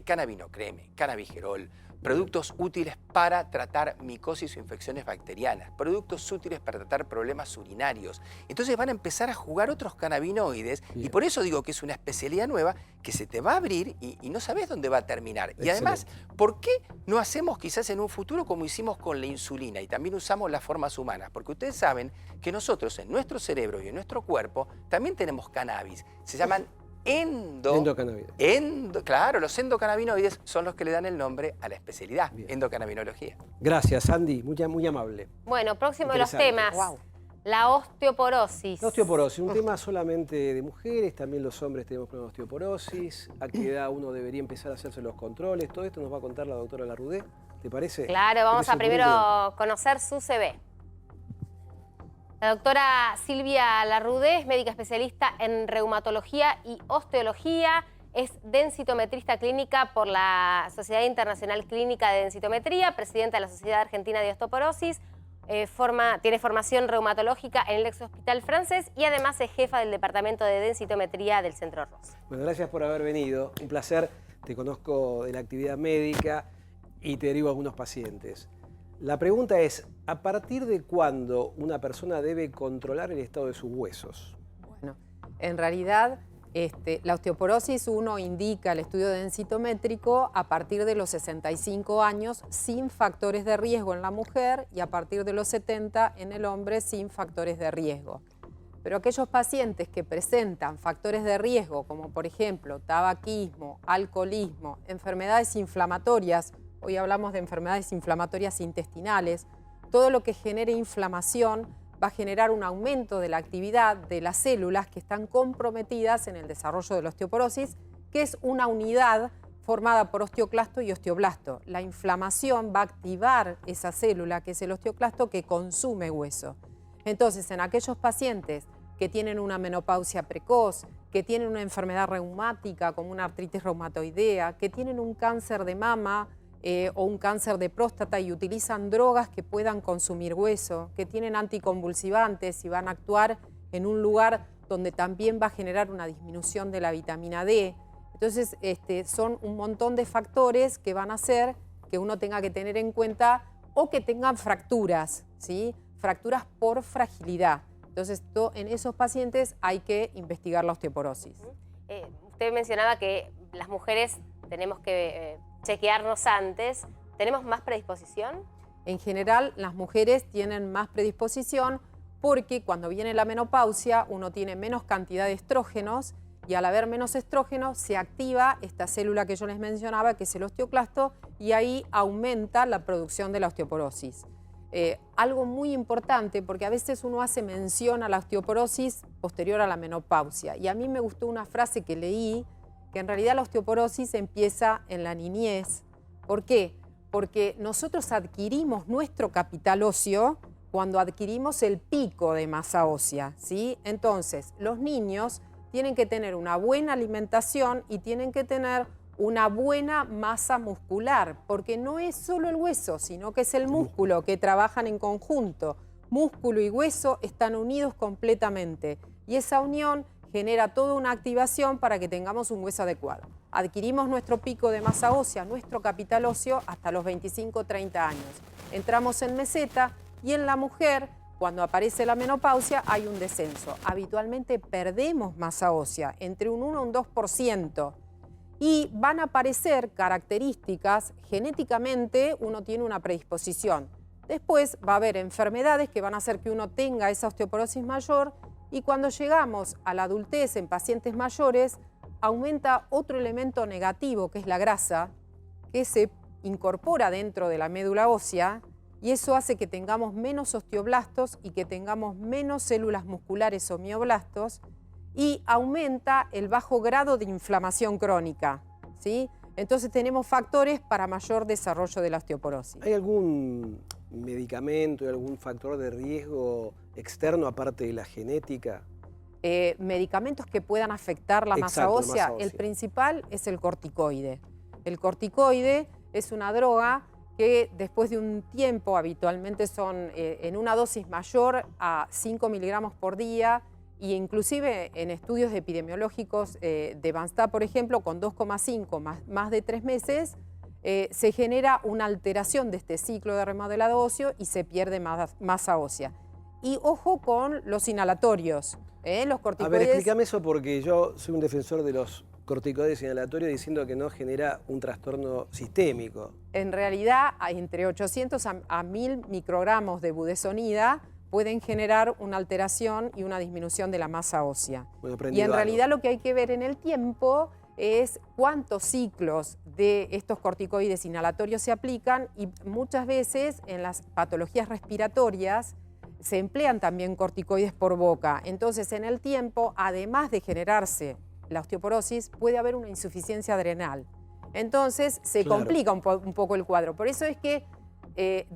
cannabinocreme, cannabigerol, productos útiles para tratar micosis o infecciones bacterianas, productos útiles para tratar problemas urinarios. Entonces van a empezar a jugar otros cannabinoides y por eso digo que es una especialidad nueva que se te va a abrir y no sabes dónde va a terminar. Excelente. Y además, ¿por qué no hacemos quizás en un futuro como hicimos con la insulina y también usamos las formas humanas? Porque ustedes saben que nosotros en nuestro cerebro y en nuestro cuerpo también tenemos cannabis. Se llaman endocannabinoides. Claro, los endocannabinoides son los que le dan el nombre a la especialidad, Bien. endocannabinología. Gracias, Andy, muy amable. Bueno, próximo de los Interesante. temas. Wow. La osteoporosis. La osteoporosis, un tema solamente de mujeres, también los hombres tenemos problemas de osteoporosis. ¿A qué edad uno debería empezar a hacerse los controles? Todo esto nos va a contar la doctora Larroudé, ¿te parece? Claro, vamos Porque a es un primero currículum. conocer su CV. La doctora Silvia Larroudé es médica especialista en reumatología y osteología, es densitometrista clínica por la Sociedad Internacional Clínica de Densitometría, presidenta de la Sociedad Argentina de Osteoporosis, tiene formación reumatológica en el ex hospital francés y además es jefa del departamento de densitometría del Centro Ross. Bueno, gracias por haber venido, un placer. Te conozco de la actividad médica y te derivo a algunos pacientes. La pregunta es, ¿a partir de cuándo una persona debe controlar el estado de sus huesos? Bueno, en realidad la osteoporosis uno indica el estudio densitométrico a partir de los 65 años sin factores de riesgo en la mujer y a partir de los 70 en el hombre sin factores de riesgo. Pero aquellos pacientes que presentan factores de riesgo, como por ejemplo tabaquismo, alcoholismo, enfermedades inflamatorias, hoy hablamos de enfermedades inflamatorias intestinales, todo lo que genere inflamación va a generar un aumento de la actividad de las células que están comprometidas en el desarrollo de la osteoporosis, que es una unidad formada por osteoclasto y osteoblasto. La inflamación va a activar esa célula, que es el osteoclasto, que consume hueso. Entonces, en aquellos pacientes que tienen una menopausia precoz, que tienen una enfermedad reumática como una artritis reumatoidea, que tienen un cáncer de mama, o un cáncer de próstata y utilizan drogas que puedan consumir hueso, que tienen anticonvulsivantes y van a actuar en un lugar donde también va a generar una disminución de la vitamina D. Entonces, son un montón de factores que van a hacer que uno tenga que tener en cuenta o que tengan fracturas, ¿sí? Fracturas por fragilidad. Entonces, en esos pacientes hay que investigar la osteoporosis. Usted mencionaba que las mujeres tenemos que chequearnos antes. ¿Tenemos más predisposición? En general, las mujeres tienen más predisposición porque cuando viene la menopausia uno tiene menos cantidad de estrógenos y al haber menos estrógenos se activa esta célula que yo les mencionaba, que es el osteoclasto, y ahí aumenta la producción de la osteoporosis. Algo muy importante, porque a veces uno hace mención a la osteoporosis posterior a la menopausia, y a mí me gustó una frase que leí, que en realidad la osteoporosis empieza en la niñez. ¿Por qué? Porque nosotros adquirimos nuestro capital óseo cuando adquirimos el pico de masa ósea, ¿sí? Entonces, los niños tienen que tener una buena alimentación y tienen que tener una buena masa muscular, porque no es solo el hueso, sino que es el músculo, que trabajan en conjunto. Músculo y hueso están unidos completamente y esa unión genera toda una activación para que tengamos un hueso adecuado. Adquirimos nuestro pico de masa ósea, nuestro capital óseo, hasta los 25-30 años. Entramos en meseta y en la mujer, cuando aparece la menopausia, hay un descenso. Habitualmente perdemos masa ósea, entre un 1 y un 2%. Y van a aparecer características, genéticamente uno tiene una predisposición. Después va a haber enfermedades que van a hacer que uno tenga esa osteoporosis mayor. Y cuando llegamos a la adultez en pacientes mayores, aumenta otro elemento negativo, que es la grasa, que se incorpora dentro de la médula ósea y eso hace que tengamos menos osteoblastos y que tengamos menos células musculares o mioblastos y aumenta el bajo grado de inflamación crónica, ¿sí? Entonces tenemos factores para mayor desarrollo de la osteoporosis. ¿Hay algún medicamento y algún factor de riesgo externo aparte de la genética? Medicamentos que puedan afectar la masa Exacto, ósea. masa ósea. El principal es el corticoide. El corticoide es una droga que después de un tiempo, habitualmente son en una dosis mayor a 5 miligramos por día, e inclusive en estudios epidemiológicos de Bansta, por ejemplo, con 2,5 más de 3 meses, se genera una alteración de este ciclo de remodelado óseo y se pierde masa ósea. Y ojo con los inhalatorios, los corticoides. A ver, explícame eso porque yo soy un defensor de los corticoides inhalatorios diciendo que no genera un trastorno sistémico. En realidad, hay entre 800 a 1000 microgramos de budesonida pueden generar una alteración y una disminución de la masa ósea. Bueno, y en realidad lo que hay que ver en el tiempo es cuántos ciclos de estos corticoides inhalatorios se aplican, y muchas veces en las patologías respiratorias se emplean también corticoides por boca. Entonces, en el tiempo, además de generarse la osteoporosis, puede haber una insuficiencia adrenal. Entonces, se complica un poco el cuadro. Por eso es que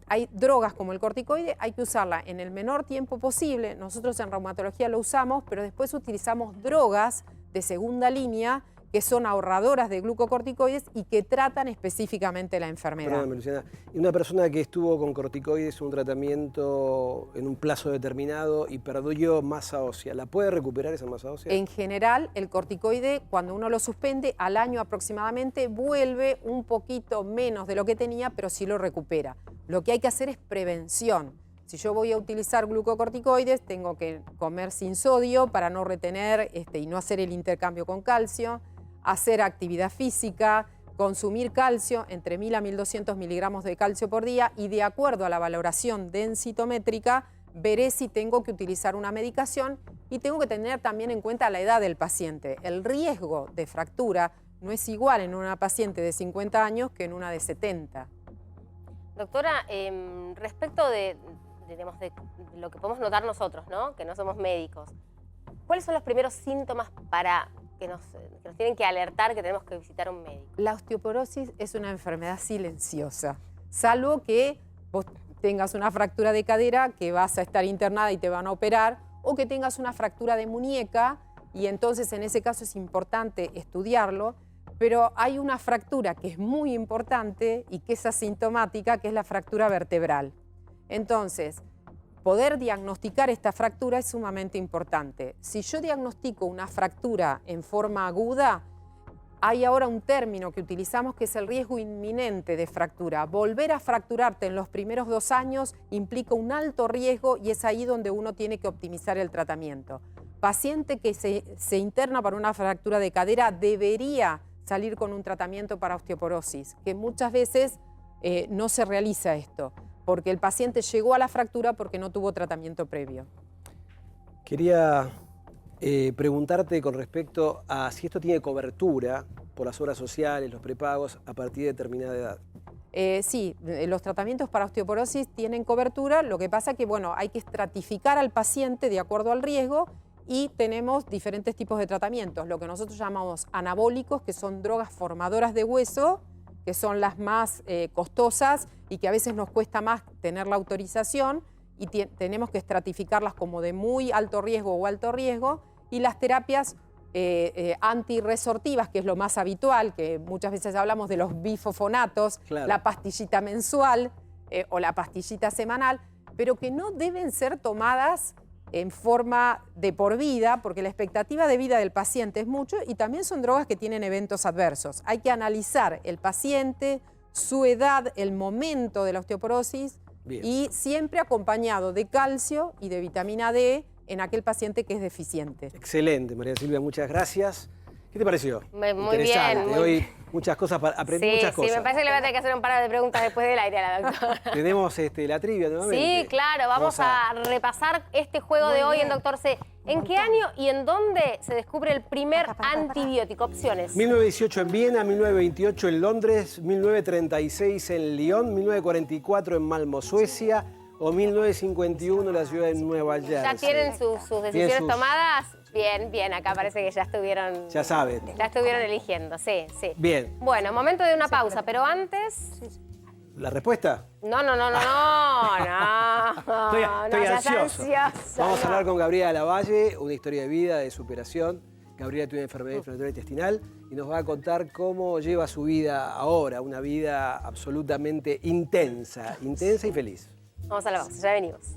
hay drogas como el corticoide, hay que usarla en el menor tiempo posible. Nosotros en reumatología lo usamos, pero después utilizamos drogas de segunda línea que son ahorradoras de glucocorticoides y que tratan específicamente la enfermedad. Perdóname, Luciana. Y una persona que estuvo con corticoides, un tratamiento en un plazo determinado y perdió masa ósea, ¿la puede recuperar esa masa ósea? En general, el corticoide, cuando uno lo suspende, al año aproximadamente vuelve un poquito menos de lo que tenía, pero sí lo recupera. Lo que hay que hacer es prevención. Si yo voy a utilizar glucocorticoides, tengo que comer sin sodio para no retener y no hacer el intercambio con calcio, hacer actividad física, consumir calcio, entre 1000 a 1200 miligramos de calcio por día, y de acuerdo a la valoración densitométrica, veré si tengo que utilizar una medicación, y tengo que tener también en cuenta la edad del paciente. El riesgo de fractura no es igual en una paciente de 50 años que en una de 70. Doctora, respecto de lo que podemos notar nosotros, ¿no? Que no somos médicos, ¿cuáles son los primeros síntomas que nos tienen que alertar que tenemos que visitar a un médico? La osteoporosis es una enfermedad silenciosa, salvo que vos tengas una fractura de cadera que vas a estar internada y te van a operar, o que tengas una fractura de muñeca, y entonces en ese caso es importante estudiarlo. Pero hay una fractura que es muy importante y que es asintomática, que es la fractura vertebral. Entonces, poder diagnosticar esta fractura es sumamente importante. Si yo diagnostico una fractura en forma aguda, hay ahora un término que utilizamos que es el riesgo inminente de fractura. Volver a fracturarte en los primeros 2 años implica un alto riesgo, y es ahí donde uno tiene que optimizar el tratamiento. Paciente que se interna para una fractura de cadera debería salir con un tratamiento para osteoporosis, que muchas veces no se realiza esto, porque el paciente llegó a la fractura porque no tuvo tratamiento previo. Quería preguntarte con respecto a si esto tiene cobertura por las obras sociales, los prepagos, a partir de determinada edad. Sí, los tratamientos para osteoporosis tienen cobertura, lo que pasa que hay que estratificar al paciente de acuerdo al riesgo, y tenemos diferentes tipos de tratamientos, lo que nosotros llamamos anabólicos, que son drogas formadoras de hueso, que son las más costosas y que a veces nos cuesta más tener la autorización, y tenemos que estratificarlas como de muy alto riesgo o alto riesgo, y las terapias antirresortivas, que es lo más habitual, que muchas veces hablamos de los bifosfonatos, claro, la pastillita mensual o la pastillita semanal, pero que no deben ser tomadas en forma de por vida, porque la expectativa de vida del paciente es mucho, y también son drogas que tienen eventos adversos. Hay que analizar el paciente, su edad, el momento de la osteoporosis. Bien. Y siempre acompañado de calcio y de vitamina D en aquel paciente que es deficiente. Excelente, María Silvia, muchas gracias. ¿Qué te pareció? Muy interesante. bien. Hoy muchas cosas para aprender, muchas cosas. Sí, me parece que le voy a tener que hacer un par de preguntas después del aire a la doctora. Tenemos la trivia nuevamente. Sí, claro, vamos a repasar este juego de hoy en Doctor C. ¿En qué año y en dónde se descubre el primer antibiótico? Opciones. 1918 en Viena, 1928 en Londres, 1936 en Lyon, 1944 en Malmö, Suecia, o 1951 en la ciudad de Nueva Jersey. ¿Ya tienen sus decisiones tomadas? Bien, bien, acá parece que ya estuvieron... Ya saben. Ya estuvieron eligiendo, sí. Bien. Bueno, momento de una pausa, pero antes... ¿La respuesta? No. Estoy ansioso. Vamos a hablar con Gabriela Lavalle, una historia de vida, de superación. Gabriela tiene una enfermedad inflamatoria intestinal y nos va a contar cómo lleva su vida ahora, una vida absolutamente intensa y feliz. Vamos a la pausa, ya venimos.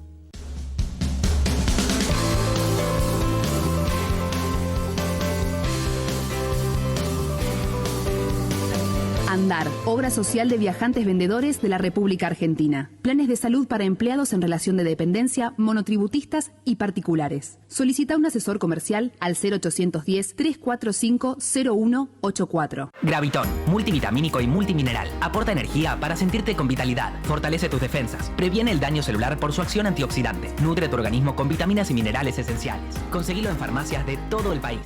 Andar, obra social de viajantes vendedores de la República Argentina. Planes de salud para empleados en relación de dependencia, monotributistas y particulares. Solicita un asesor comercial al 0810-345-0184. Gravitón, multivitamínico y multimineral. Aporta energía para sentirte con vitalidad. Fortalece tus defensas. Previene el daño celular por su acción antioxidante. Nutre tu organismo con vitaminas y minerales esenciales. Conseguilo en farmacias de todo el país.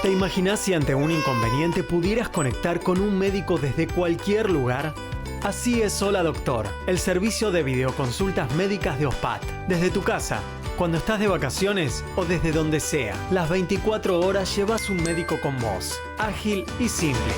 ¿Te imaginas si ante un inconveniente pudieras conectar con un médico desde cualquier lugar? Así es Hola Doctor, el servicio de videoconsultas médicas de OSPAT. Desde tu casa, cuando estás de vacaciones o desde donde sea, las 24 horas llevas un médico con vos. Ágil y simple.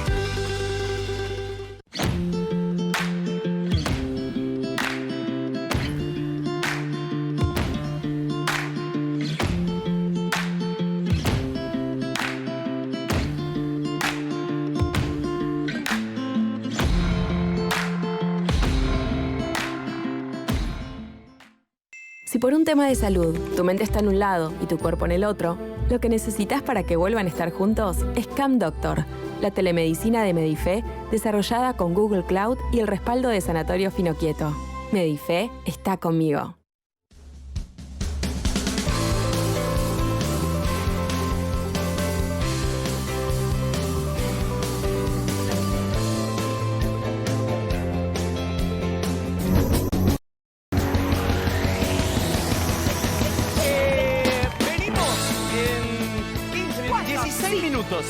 Si por un tema de salud, tu mente está en un lado y tu cuerpo en el otro, lo que necesitas para que vuelvan a estar juntos es Scam Doctor, la telemedicina de Medife desarrollada con Google Cloud y el respaldo de Sanatorio Finoquieto. Medife está conmigo.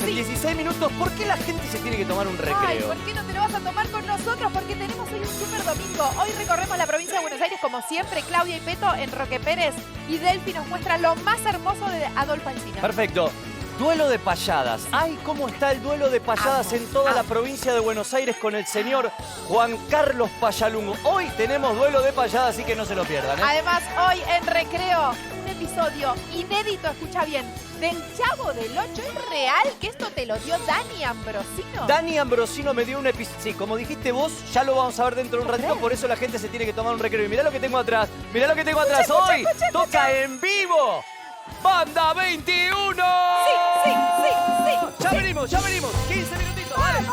En 16 minutos, ¿por qué la gente se tiene que tomar un recreo? Ay, ¿por qué no te lo vas a tomar con nosotros? Porque tenemos hoy un super domingo. Hoy recorremos la provincia de Buenos Aires como siempre, Claudia y Peto en Roque Pérez, y Delphi nos muestra lo más hermoso de Adolfo Alsina. Perfecto. Duelo de payadas. Ay, cómo está el duelo de payadas en toda la provincia de Buenos Aires con el señor Juan Carlos Payalungo. Hoy tenemos duelo de payadas, así que no se lo pierdan, ¿eh? Además, hoy en Recreo, un episodio inédito, escucha bien, del Chavo del 8. ¿Es real que esto te lo dio Dani Ambrosino? Dani Ambrosino me dio un episodio. Sí, como dijiste vos, ya lo vamos a ver dentro de un ratito, por eso la gente se tiene que tomar un recreo. Y mirá lo que tengo atrás, mirá lo que tengo atrás. Hoy toca en vivo Banda 21. Sí. Ya venimos. 15 minutitos, dale.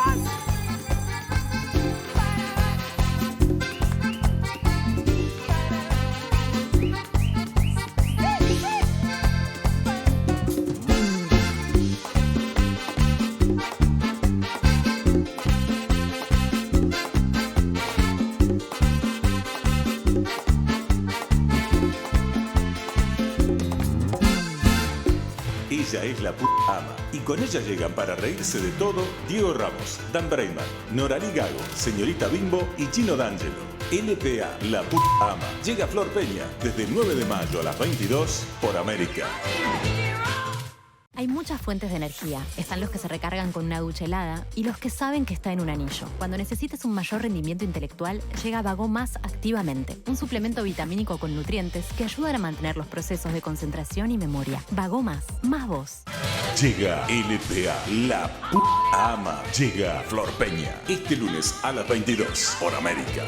Ella es la ama y con ella llegan para reírse de todo Diego Ramos, Dan Brayman, Noralí Gago, Señorita Bimbo y Chino D'Angelo. LPA, la ama. Llega Flor Peña desde el 9 de mayo a las 22 por América. Hay muchas fuentes de energía. Están los que se recargan con una ducha helada y los que saben que está en un anillo. Cuando necesites un mayor rendimiento intelectual, llega Vago Más Activamente, un suplemento vitamínico con nutrientes que ayudan a mantener los procesos de concentración y memoria. Vago Más vos. Llega LPA, la ama. Llega Flor Peña este lunes a las 22 por América.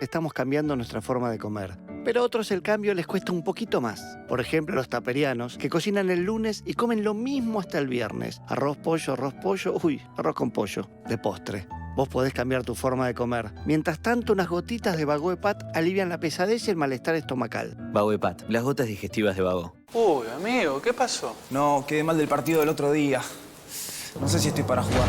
Estamos cambiando nuestra forma de comer, pero a otros el cambio les cuesta un poquito más. Por ejemplo, los taperianos, que cocinan el lunes y comen lo mismo hasta el viernes. Arroz con pollo, de postre. Vos podés cambiar tu forma de comer. Mientras tanto, unas gotitas de Vago Hepat alivian la pesadez y el malestar estomacal. Vago Hepat, las gotas digestivas de Vago. Uy, amigo, ¿qué pasó? No, quedé mal del partido del otro día. No sé si estoy para jugar.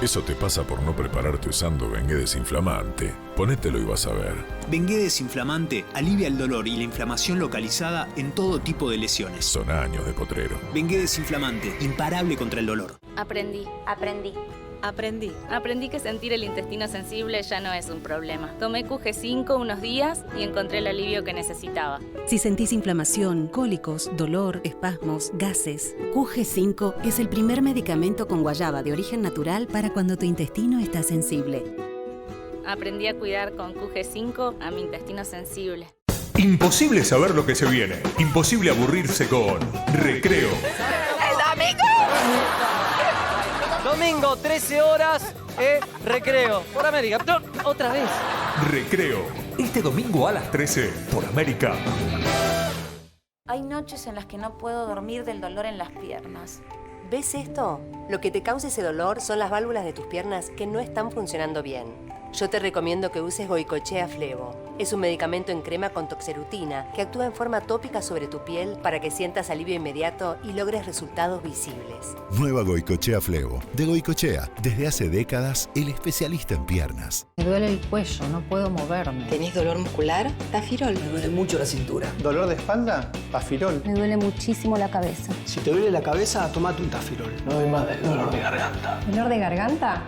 Eso te pasa por no prepararte usando Bengué desinflamante. Ponételo y vas a ver. Bengué desinflamante alivia el dolor y la inflamación localizada en todo tipo de lesiones. Son años de potrero. Bengué desinflamante, imparable contra el dolor. Aprendí que sentir el intestino sensible ya no es un problema. Tomé QG5 unos días y encontré el alivio que necesitaba. Si sentís inflamación, cólicos, dolor, espasmos, gases, QG5 es el primer medicamento con guayaba de origen natural para cuando tu intestino está sensible. Aprendí a cuidar con QG5 a mi intestino sensible. Imposible saber lo que se viene. Imposible aburrirse con Recreo. ¡El domingo! Domingo, 13 horas, Recreo. Por América. No, otra vez. Recreo. Este domingo a las 13 por América. Hay noches en las que no puedo dormir del dolor en las piernas. ¿Ves esto? Lo que te causa ese dolor son las válvulas de tus piernas que no están funcionando bien. Yo te recomiendo que uses Goicoechea Flevo. Es un medicamento en crema con toxerutina que actúa en forma tópica sobre tu piel para que sientas alivio inmediato y logres resultados visibles. Nueva Goicoechea Flevo. De Goicoechea, desde hace décadas, el especialista en piernas. Me duele el cuello, no puedo moverme. ¿Tenés dolor muscular? Tafirol. Me duele mucho la cintura. ¿Dolor de espalda? Tafirol. Me duele muchísimo la cabeza. Si te duele la cabeza, tomate un Tafirol. No doy más del dolor de garganta. ¿Dolor de garganta?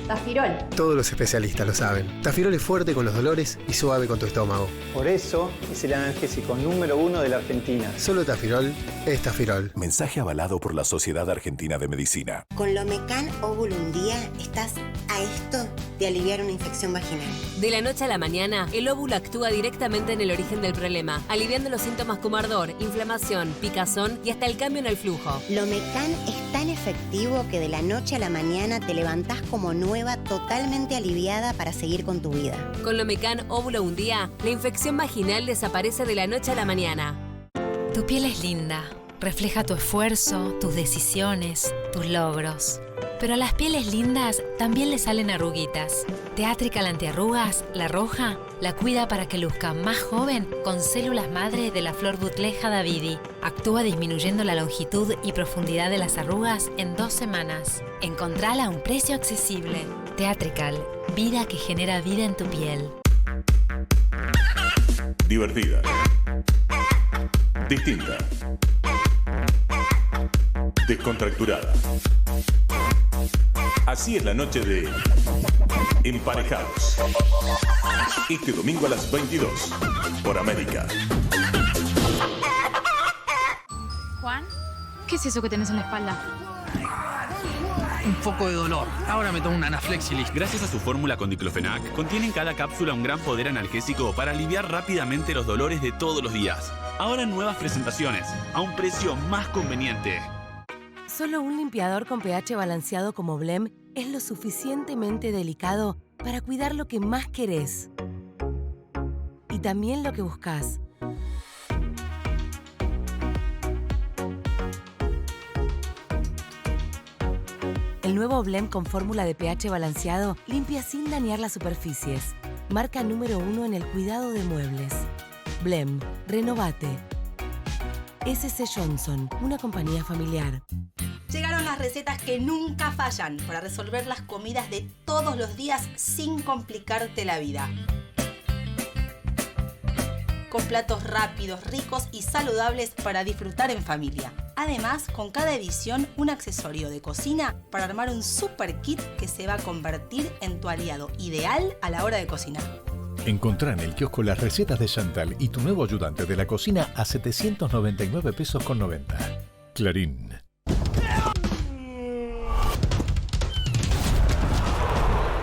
Tafirol. Todos los especialistas lo saben. Tafirol es fuerte con los dolores y suave con tu estómago. Por eso es el analgésico número 1 de la Argentina. Solo Tafirol es Tafirol. Mensaje avalado por la Sociedad Argentina de Medicina. Con Lomecan Óvulo un día estás a esto de aliviar una infección vaginal. De la noche a la mañana, el óvulo actúa directamente en el origen del problema, aliviando los síntomas como ardor, inflamación, picazón y hasta el cambio en el flujo. Lomecan es tan efectivo que de la noche a la mañana te levantás como nueva, totalmente aliviada para seguir con tu vida. Con Lomecan Óvulo un día, la infección vaginal desaparece de la noche a la mañana. Tu piel es linda, refleja tu esfuerzo, tus decisiones, tus logros. Pero a las pieles lindas también le salen arruguitas. Teatrical Antiarrugas, La Roja, la cuida para que luzca más joven con células madre de la flor Butleja davidi. Actúa disminuyendo la longitud y profundidad de las arrugas en 2 semanas. Encontrala a un precio accesible. Teatrical, vida que genera vida en tu piel. Divertida. Distinta. Descontracturada. Así es la noche de Emparejados. Este domingo a las 22 por América. Juan, ¿qué es eso que tenés en la espalda? Un poco de dolor. Ahora me tomo un Anaflexilis. Gracias a su fórmula con diclofenac, contiene en cada cápsula un gran poder analgésico para aliviar rápidamente los dolores de todos los días. Ahora en nuevas presentaciones, a un precio más conveniente. Solo un limpiador con pH balanceado como Blem es lo suficientemente delicado para cuidar lo que más querés. Y también lo que buscás. El nuevo Blem con fórmula de pH balanceado limpia sin dañar las superficies. Marca número 1 en el cuidado de muebles. Blem, renovate. SC Johnson, una compañía familiar. Llegaron las recetas que nunca fallan para resolver las comidas de todos los días sin complicarte la vida. Con platos rápidos, ricos y saludables para disfrutar en familia. Además, con cada edición, un accesorio de cocina para armar un super kit que se va a convertir en tu aliado ideal a la hora de cocinar. Encontrá en el kiosco las recetas de Chantal y tu nuevo ayudante de la cocina a 799 pesos con 90. Clarín.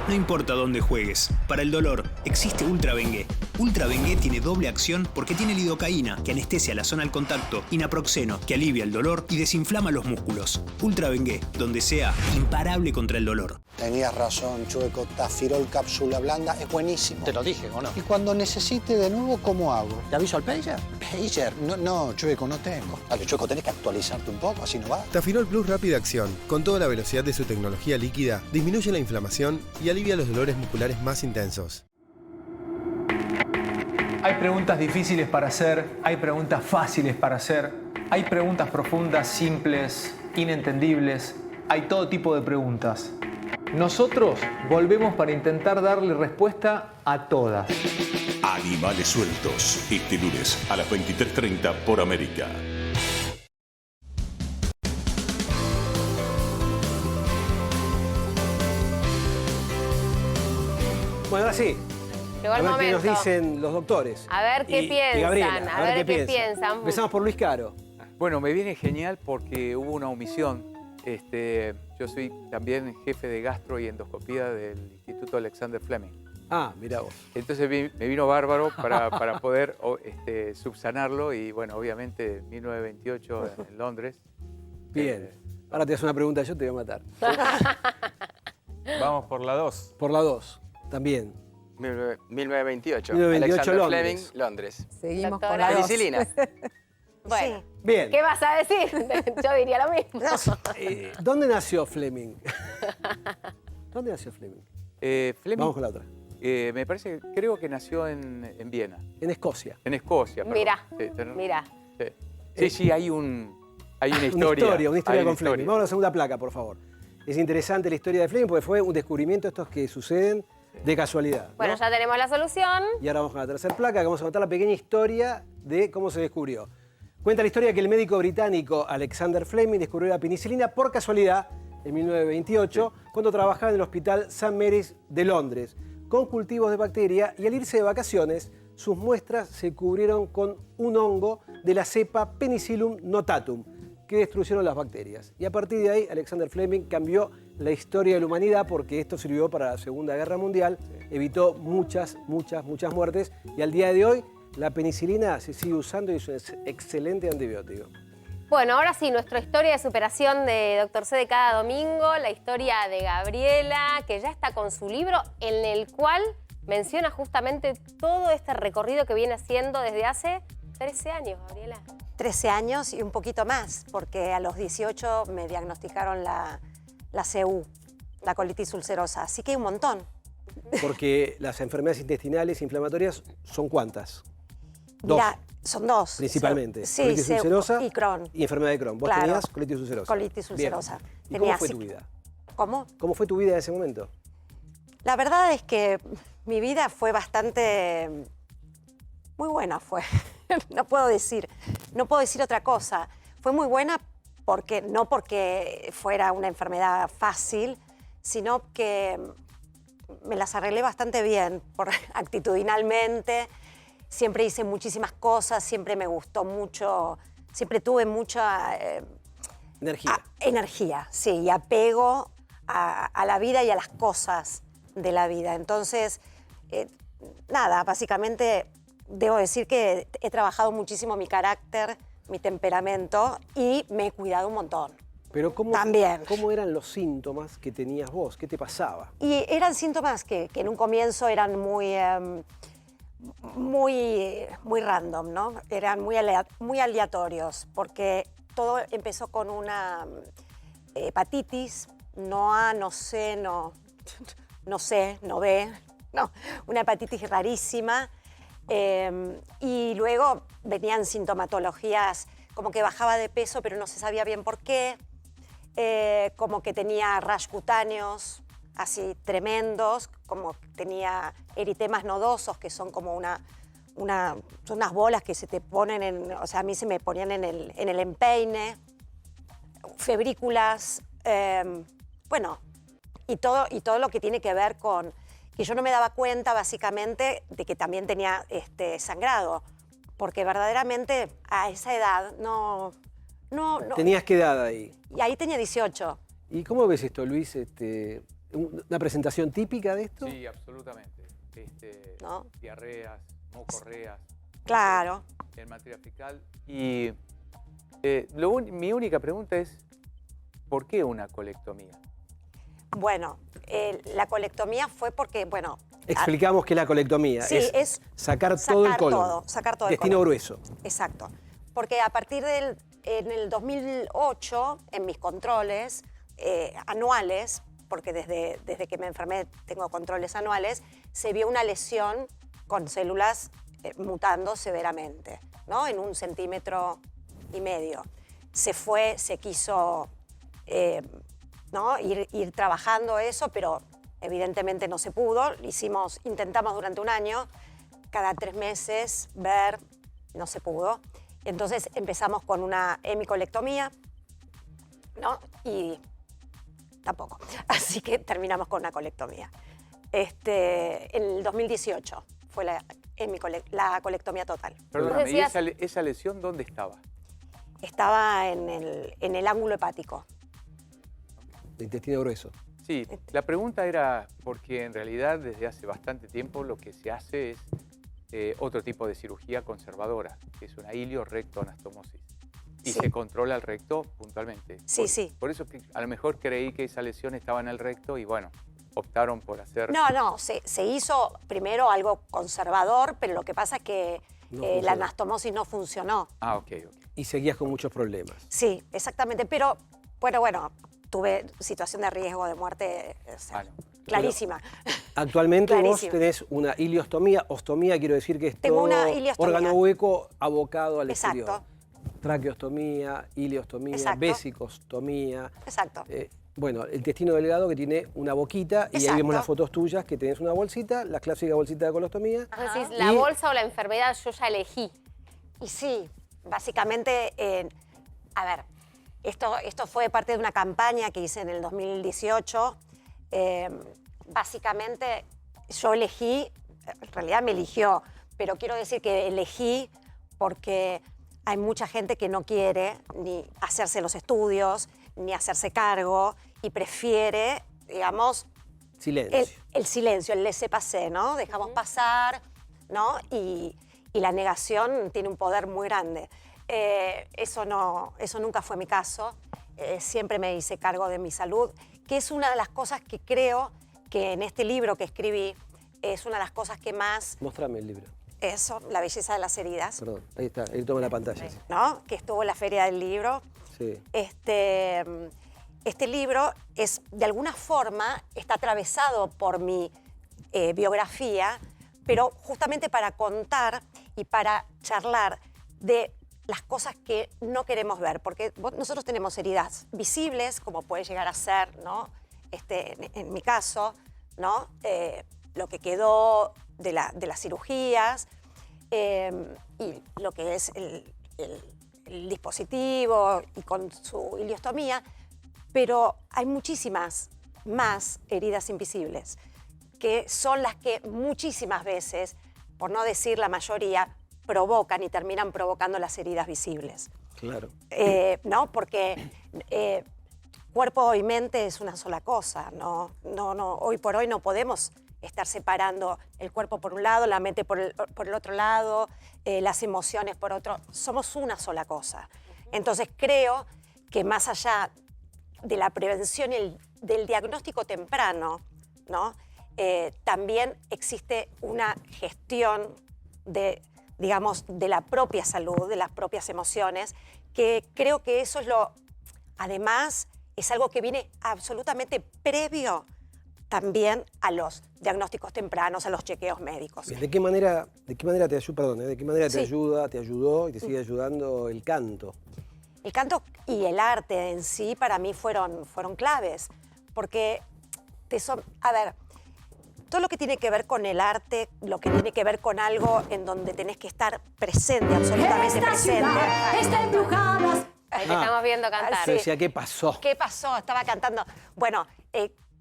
No importa dónde juegues, para el dolor existe Ultra Bengué. Ultra Bengué tiene doble acción porque tiene lidocaína, que anestesia la zona al contacto, y naproxeno, que alivia el dolor y desinflama los músculos. Ultra Bengué, donde sea, imparable contra el dolor. Tenías razón, Chueco. Tafirol cápsula blanda es buenísimo. Te lo dije, ¿o no? Y cuando necesite de nuevo, ¿cómo hago? ¿Te aviso al pager? Pager. No, Chueco, no tengo. Dale, Chueco, tenés que actualizarte un poco, así no va. Tafirol Plus Rápida Acción, con toda la velocidad de su tecnología líquida, disminuye la inflamación y alivia los dolores musculares más intensos. Hay preguntas difíciles para hacer, hay preguntas fáciles para hacer, hay preguntas profundas, simples, inentendibles, hay todo tipo de preguntas. Nosotros volvemos para intentar darle respuesta a todas. Animales sueltos. Este lunes a las 23:30 por América. Bueno, ahora sí. Llegó el a ver qué nos momento. dicen los doctores. A ver qué piensan, y Gabriela, a ver qué piensan. Empezamos por Luis Caro. Bueno, me viene genial porque hubo una omisión. Yo soy también jefe de gastro y endoscopía del Instituto Alexander Fleming. Ah, mira vos. Entonces me vino bárbaro para poder subsanarlo y bueno, obviamente en 1928 en Londres. Bien. Ahora te haces una pregunta, yo te voy a matar. Vamos por la 2. Por la 2, también. 1928. 1928, Alexander Londres. Fleming, Londres. Seguimos con la dos. Penicilina. Bueno, Sí. Bien. ¿qué vas a decir? Yo diría lo mismo. ¿Dónde nació Fleming? ¿Dónde nació Fleming? Fleming, Vamos con la otra. me parece, creo que nació en Viena. En Escocia. En Escocia, perdón. Mira, Sí, mira. Sí, hay una historia. Una historia con Fleming. historia. Vamos a la segunda placa, por favor. Es interesante la historia de Fleming porque fue un descubrimiento estos que suceden de casualidad, ¿no? Bueno, ya tenemos la solución. Y ahora vamos con la tercera placa, que vamos a contar la pequeña historia de cómo se descubrió. Cuenta la historia que el médico británico Alexander Fleming descubrió la penicilina por casualidad en 1928, cuando trabajaba en el hospital St. Mary's de Londres, con cultivos de bacteria, y al irse de vacaciones, sus muestras se cubrieron con un hongo de la cepa Penicillium notatum, que destruyeron las bacterias. Y a partir de ahí, Alexander Fleming cambió la historia de la humanidad porque esto sirvió para la Segunda Guerra Mundial, evitó muchas muertes, y al día de hoy la penicilina se sigue usando y es un excelente antibiótico. Bueno, ahora sí, nuestra historia de superación de Dr. C de cada domingo, la historia de Gabriela, que ya está con su libro, en el cual menciona justamente todo este recorrido que viene haciendo desde hace 13 años, Gabriela. 13 años y un poquito más, porque a los 18 me diagnosticaron la CU, la colitis ulcerosa, así que un montón. Porque las enfermedades intestinales inflamatorias son ¿cuántas? Dos. Mira, son dos. Principalmente. Sí, colitis ulcerosa y Crohn. y enfermedad de Crohn. Vos Claro. tenías colitis ulcerosa. Colitis ulcerosa. Bien. ¿Y cómo fue tu vida? ¿Cómo? ¿Cómo fue tu vida en ese momento? La verdad es que mi vida fue bastante... muy buena fue. No puedo decir otra cosa. Fue muy buena porque no porque fuera una enfermedad fácil, sino que me las arreglé bastante bien, actitudinalmente. Siempre hice muchísimas cosas, siempre me gustó mucho, siempre tuve mucha... energía, sí, y apego a la vida y a las cosas de la vida. Entonces, nada, básicamente debo decir que he trabajado muchísimo mi carácter, mi temperamento y me he cuidado un montón. Pero También. ¿cómo eran los síntomas que tenías vos? ¿Qué te pasaba? Y eran síntomas que en un comienzo eran muy random, ¿no? Eran muy aleatorios, porque todo empezó con una hepatitis, no A, no C, no C, no B, no, una hepatitis rarísima. Y luego venían sintomatologías como que bajaba de peso, pero no se sabía bien por qué, como que tenía rash cutáneos así tremendos, como tenía eritemas nodosos, que son como son unas bolas que se te ponen o sea, a mí se me ponían en el empeine, febrículas, bueno, y todo lo que tiene que ver con que yo no me daba cuenta básicamente de que también tenía sangrado, porque verdaderamente a esa edad no. ¿Tenías qué edad ahí? Y ahí tenía 18. ¿Y cómo ves esto, Luis? ¿Una presentación típica de esto? Sí, absolutamente. ¿No? Diarreas, mocorreas. Claro. En materia fecal. Y mi única pregunta es, ¿por qué una colectomía? Bueno, la colectomía fue porque, bueno... Explicamos que la colectomía es sacar todo el colon. Sacar todo el Destino colon. grueso. Exacto. Porque a partir en el 2008, en mis controles anuales, porque desde que me enfermé tengo controles anuales, se vio una lesión con células mutando severamente, ¿no? En 1,5 centímetros. Se quiso ¿no? ir trabajando eso, pero evidentemente no se pudo. Intentamos durante un año, cada 3 meses, ver, no se pudo. Entonces empezamos con una hemicolectomía, ¿no? Y tampoco. Así que terminamos con una colectomía. En el 2018 fue la colectomía total. Perdóname, ¿y esa lesión dónde estaba? Estaba en el ángulo hepático. El intestino grueso. Sí, la pregunta era porque en realidad desde hace bastante tiempo lo que se hace es otro tipo de cirugía conservadora, que es una ilio-recto-anastomosis. Y se controla el recto puntualmente. Sí, sí. Por eso que a lo mejor creí que esa lesión estaba en el recto y bueno, optaron por hacer... No, se hizo primero algo conservador, pero lo que pasa es que la anastomosis no funcionó. Ah, ok. Y seguías con muchos problemas. Sí, exactamente. Pero, bueno, tuve situación de riesgo de muerte clarísima. Actualmente vos Clarísima. tenés una ileostomía. Ostomía quiero decir que es Tengo todo una ileostomía. órgano hueco abocado al Exacto. exterior. Traqueostomía, ileostomía, Exacto. vesicostomía. Exacto. Bueno, el intestino delgado que tiene una boquita y ahí Exacto. vemos las fotos tuyas que tenés una bolsita, la clásica bolsita de colostomía. Vos decís, la bolsa o la enfermedad yo ya elegí. Y sí, básicamente, a ver, esto fue parte de una campaña que hice en el 2018. Básicamente, yo elegí, en realidad me eligió, pero quiero decir que elegí porque hay mucha gente que no quiere ni hacerse los estudios, ni hacerse cargo, y prefiere, digamos, Silencio. el silencio, el laissez-passer, ¿no? Dejamos pasar, ¿no? Y la negación tiene un poder muy grande. Eso nunca fue mi caso. Siempre me hice cargo de mi salud, que es una de las cosas que creo que en este libro que escribí es una de las cosas que más... Mostrame el libro. Eso, La belleza de las heridas, Perdón, ahí está, ahí toma la pantalla. Sí. ¿no? Que estuvo en la Feria del Libro. Sí. Este libro es, de alguna forma, está atravesado por mi biografía, pero justamente para contar y para charlar de las cosas que no queremos ver, porque nosotros tenemos heridas visibles, como puede llegar a ser, ¿no? En mi caso, ¿no? Lo que quedó de las cirugías y lo que es el dispositivo y con su ileostomía, pero hay muchísimas más heridas invisibles, que son las que muchísimas veces, por no decir la mayoría, provocan y terminan provocando las heridas visibles. Claro. ¿No? Porque cuerpo y mente es una sola cosa, ¿no? Hoy por hoy no podemos estar separando el cuerpo por un lado, la mente por el otro lado, las emociones por otro. Somos una sola cosa. Entonces creo que más allá de la prevención y del diagnóstico temprano, ¿no? También existe una gestión digamos, de la propia salud, de las propias emociones, que creo que eso es además, es algo que viene absolutamente previo también a los diagnósticos tempranos, a los chequeos médicos. ¿De qué manera te ayuda, perdón, de qué manera te Sí. te ayudó y te sigue ayudando el canto? El canto y el arte en sí para mí fueron claves, porque a ver, todo lo que tiene que ver con el arte, lo que tiene que ver con algo en donde tenés que estar presente, absolutamente presente. Está embrujada. Ahí te estamos viendo cantar. Yo decía, ¿qué pasó? ¿Qué pasó? Estaba cantando. Bueno,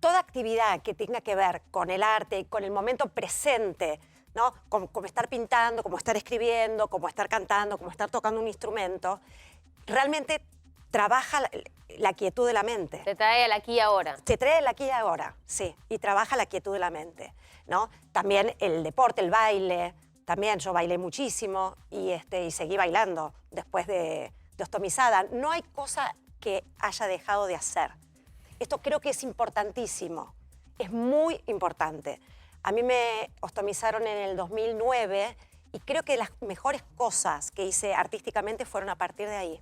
toda actividad que tenga que ver con el arte, con el momento presente, ¿no? Como estar pintando, como estar escribiendo, como estar cantando, como estar tocando un instrumento, realmente trabaja la quietud de la mente. Te trae al aquí y ahora. Te trae el aquí y ahora, sí, y trabaja la quietud de la mente, ¿no? También el deporte, el baile, también yo bailé muchísimo y seguí bailando después de ostomizada. No hay cosa que haya dejado de hacer. Esto creo que es importantísimo, es muy importante. A mí me ostomizaron en el 2009 y creo que las mejores cosas que hice artísticamente fueron a partir de ahí.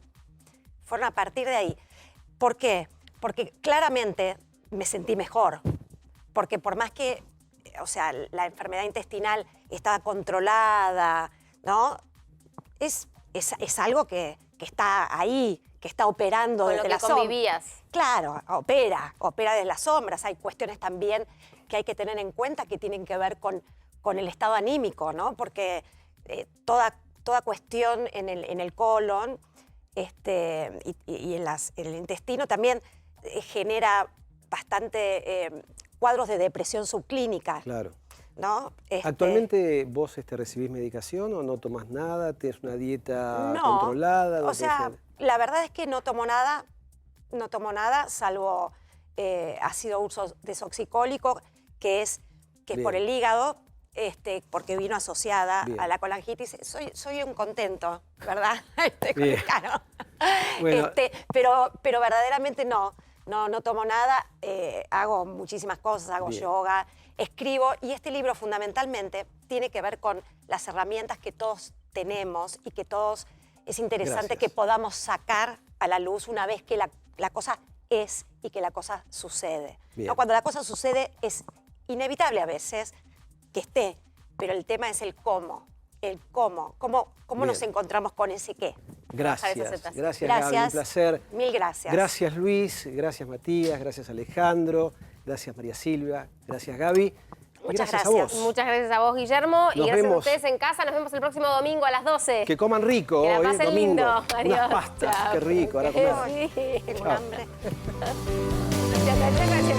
Fueron a partir de ahí. ¿Por qué? Porque claramente me sentí mejor. Porque por más que, o sea, la enfermedad intestinal estaba controlada, ¿no? Es algo que está ahí, que está operando Con desde lo la que sombra. convivías. Claro, opera desde las sombras. Hay cuestiones también que hay que tener en cuenta que tienen que ver con el estado anímico, ¿no? Porque toda cuestión en el colon y en el intestino también genera bastante cuadros de depresión subclínica. Claro. ¿No? ¿Actualmente vos recibís medicación o no tomás nada? ¿Tienes una dieta No, controlada? o sea, la verdad es que no tomo nada, salvo ácido uso desoxicólico, que es por el hígado, porque vino asociada Bien. a la colangitis. Soy un contento, ¿verdad? Bien. Claro. Bueno. Pero verdaderamente no tomo nada, hago muchísimas cosas, hago Bien. yoga, escribo, y este libro fundamentalmente tiene que ver con las herramientas que todos tenemos y que todos es interesante Gracias. que podamos sacar a la luz una vez que la cosa es y que la cosa sucede. Bien. ¿No? Cuando la cosa sucede es inevitable a veces que esté, pero el tema es el cómo. El cómo nos encontramos con ese qué. Gracias, Gracias, gracias Gaby, un placer. Mil gracias. Gracias Luis, gracias Matías, gracias Alejandro, gracias María Silvia, gracias Gaby. Muchas gracias a vos. Muchas gracias a vos, Guillermo. Y Nos gracias a vemos. ustedes en casa. Nos vemos el próximo domingo a las 12. Que coman rico Que la hoy, pasen domingo. lindo. Unas Adiós. pastas, Chao. qué rico, ahora comer. Sí. Tengo un hambre. Gracias, gracias.